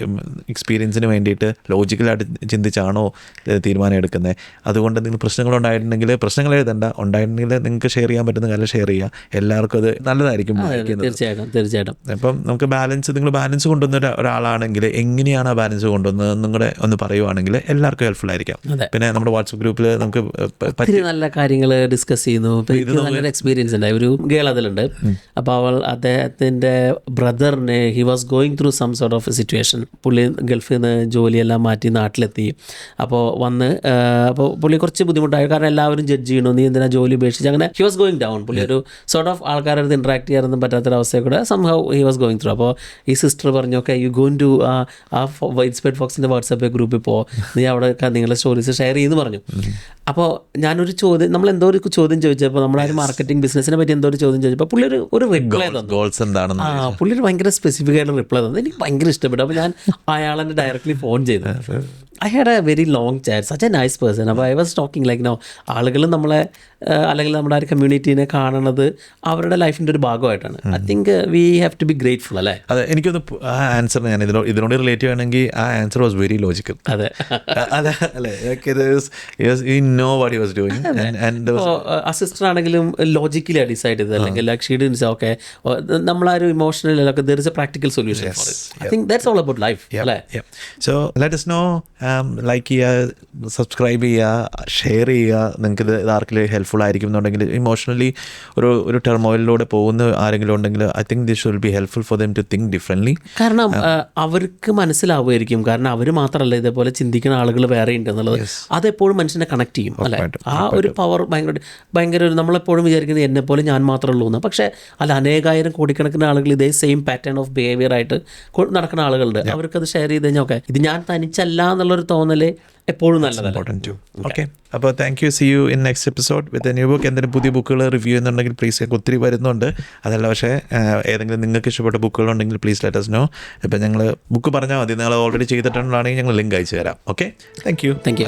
എക്സ്പീരിയൻസിന് വേണ്ടിയിട്ട് ലോജിക്കലായിട്ട് ചിന്തിച്ചാണോ തീരുമാനം എടുക്കുന്നത്? അതുകൊണ്ട് നിങ്ങൾ പ്രശ്നങ്ങളുണ്ടായിട്ടുണ്ടെങ്കിൽ പ്രശ്നങ്ങൾ എഴുതണ്ട, ഉണ്ടായിട്ടുണ്ടെങ്കിൽ നിങ്ങൾക്ക് ഷെയർ ചെയ്യാൻ പറ്റുന്ന കാര്യം ഷെയർ ചെയ്യുക. എല്ലാവർക്കും അത് നല്ലതായിരിക്കും. തീർച്ചയായിട്ടും. അപ്പം നമുക്ക് നിങ്ങൾ ബാലൻസ് കൊണ്ടുവന്ന ഒരാളാണെങ്കിൽ എങ്ങനെയാണ് ആ ബാലൻസ് കൊണ്ടുവന്നത് നിങ്ങളുടെ ഒന്ന് പറയുവാണെങ്കിൽ എല്ലാവർക്കും ഹെൽപ്ഫുൾ ആയിരിക്കാം. പിന്നെ നമ്മുടെ വാട്സപ്പ് ഗ്രൂപ്പിൽ നമുക്ക് നല്ല കാര്യങ്ങൾ ഡിസ്കസ് ചെയ്യുന്നു. നല്ലൊരു എക്സ്പീരിയൻസ് ഉണ്ടായി. ഒരു ഗേൾ അതിലുണ്ട്. അപ്പോൾ അവൾ അദ്ദേഹത്തിൻ്റെ ബ്രദറിന് he was going through some sort of situation. പുള്ളി ഗൾഫിൽ നിന്ന് ജോലിയെല്ലാം മാറ്റി നാട്ടിലെത്തി. അപ്പോൾ അപ്പോൾ പുള്ളി കുറച്ച് ബുദ്ധിമുട്ടായി, കാരണം എല്ലാവരും ജഡ്ജ് ചെയ്യണു, നീ എന്തിനാ ജോലി ഉപേക്ഷിച്ച്, അങ്ങനെ ഹി വാസ് ഗോയിങ് ഡൗൺ. പുള്ളി ഒരു സോർട്ട് ഓഫ് ആൾക്കാരുടെ അടുത്ത് ഇൻട്രാക്ട് ചെയ്യാനൊന്നും പറ്റാത്തൊരവസ്ഥയെ കൂടെ somehow he was going through. അപ്പോൾ ഈ സിസ്റ്റർ പറഞ്ഞു, ഓക്കെ യു ഗോയിങ് ടു ആ ഇൻസ്പയർഡ് ഫോക്സിൻ്റെ വാട്സാപ്പ് ഗ്രൂപ്പിൽ പോ, നീ അവിടെ നിങ്ങളുടെ സ്റ്റോറീസ് ഷെയർ ചെയ്യുമെന്ന് പറഞ്ഞു. അപ്പോൾ ഞാനൊരു ചോദ്യം, നമ്മൾ എന്തോ ഒരു ചോദ്യം ചോദിച്ചപ്പോൾ, നമ്മളൊരു മാർക്കറ്റിംഗ് ബിസിനസ്സിനെ പറ്റി എന്തോ ഒരു ചോദ്യം ചോദിച്ചപ്പോൾ പുള്ളി ഒരു റിപ്ലൈ തന്നു. പുള്ളി ഒരു ഭയങ്കര സ്പെസിഫിക് ആയിട്ട് റിപ്ലൈ തന്നു. എനിക്ക് ഭയങ്കര ഇഷ്ടപ്പെട്ടു. അപ്പോൾ ഞാൻ അയാളെന്നെ ഡയറക്റ്റ്ലി ഫോൺ ചെയ്തു. I had a very long chat, such a nice person. അപ്പോൾ I was talking like no, ആളുകൾ നമ്മളെ അല്ലെങ്കിൽ നമ്മുടെ ആ ഒരു കമ്മ്യൂണിറ്റീനെ കാണുന്നത് അവരുടെ ലൈഫിൻ്റെ ഒരു ഭാഗമായിട്ടാണ്. I think we have to be grateful, അല്ലേ? അതെ, എനിക്കൊന്ന് ആ ആൻസർ ഞാൻ ഇതിനോട് റിലേറ്റ് ചെയ്യുകയാണെങ്കിൽ ആ ആൻസർ വാസ് വെരി ലോജിക്കൽ. അതെ അല്ലേ? ആ സിസ്റ്റർ ആണെങ്കിലും ലോജിക്കലി ഡിസൈഡ് ചെയ്തത്, അല്ലെങ്കിൽ ഓക്കെ നമ്മളാ ഒരു emotional there is a practical solution. I think that's all about life, അല്ലേ? So let us know, like ചെയ്യുക, സബ്സ്ക്രൈബ് ചെയ്യുക, ഷെയർ ചെയ്യുക. നിങ്ങൾക്ക് ഇത് ആർക്കെങ്കിലും ഹെൽപ്ഫുൾ ആയിരിക്കും എന്നുണ്ടെങ്കിൽ, ഇമോഷണലി ഒരു ടെർമോയിലൂടെ പോകുന്ന ആരെങ്കിലും ഉണ്ടെങ്കിൽ I think this will be helpful for them to think differently. കാരണം അവർക്ക് മനസ്സിലാവുമായിരിക്കും, കാരണം അവർ മാത്രമല്ല ഇതേപോലെ ചിന്തിക്കുന്ന ആളുകൾ വേറെ ഉണ്ട് എന്നുള്ളത്. അതെപ്പോഴും മനുഷ്യനെ കണക്ട് ചെയ്യും, അല്ലേ? ആ ഒരു പവർ ഭയങ്കര നമ്മളെപ്പോഴും വിചാരിക്കുന്നത് എന്നെ പോലെ ഞാൻ മാത്രമേ ഉള്ളൂ എന്ന്. പക്ഷേ അല്ല, അനേകായിരം കോടിക്കണക്കിന് ആളുകൾ ഇതേ സെയിം പാറ്റേൺ ഓഫ് ബിഹേവിയർ ആയിട്ട് നടക്കുന്ന ആളുകളുണ്ട്. അവർക്കത് ഷെയർ ചെയ്ത് കഴിഞ്ഞാൽ ഓക്കെ ഇത് ഞാൻ തനിച്ചല്ല എന്നുള്ളൊരു തോന്നല് എപ്പോഴും നല്ലതാണ്. ഓക്കെ, അപ്പോൾ thank you. C you in next episode with a new book. എന്തെങ്കിലും പുതിയ ബുക്കുകൾ റിവ്യൂ ചെയ്യുന്നുണ്ടെങ്കിൽ പ്ലീസ്, ഒത്തിരി വരുന്നുണ്ട്. അതല്ല, പക്ഷേ ഏതെങ്കിലും നിങ്ങൾക്ക് ഇഷ്ടപ്പെട്ട ബുക്കുകളുണ്ടെങ്കിൽ പ്ലീസ് ലെറ്റ് us know. ഇപ്പം ഞങ്ങൾ ബുക്ക് പറഞ്ഞാൽ മതി, നിങ്ങൾ ഓൾറെഡി ചെയ്തിട്ടുണ്ടെങ്കിൽ ഞങ്ങൾ ലിങ്ക് അയച്ചു തരാം. Okay, thank you. Thank you.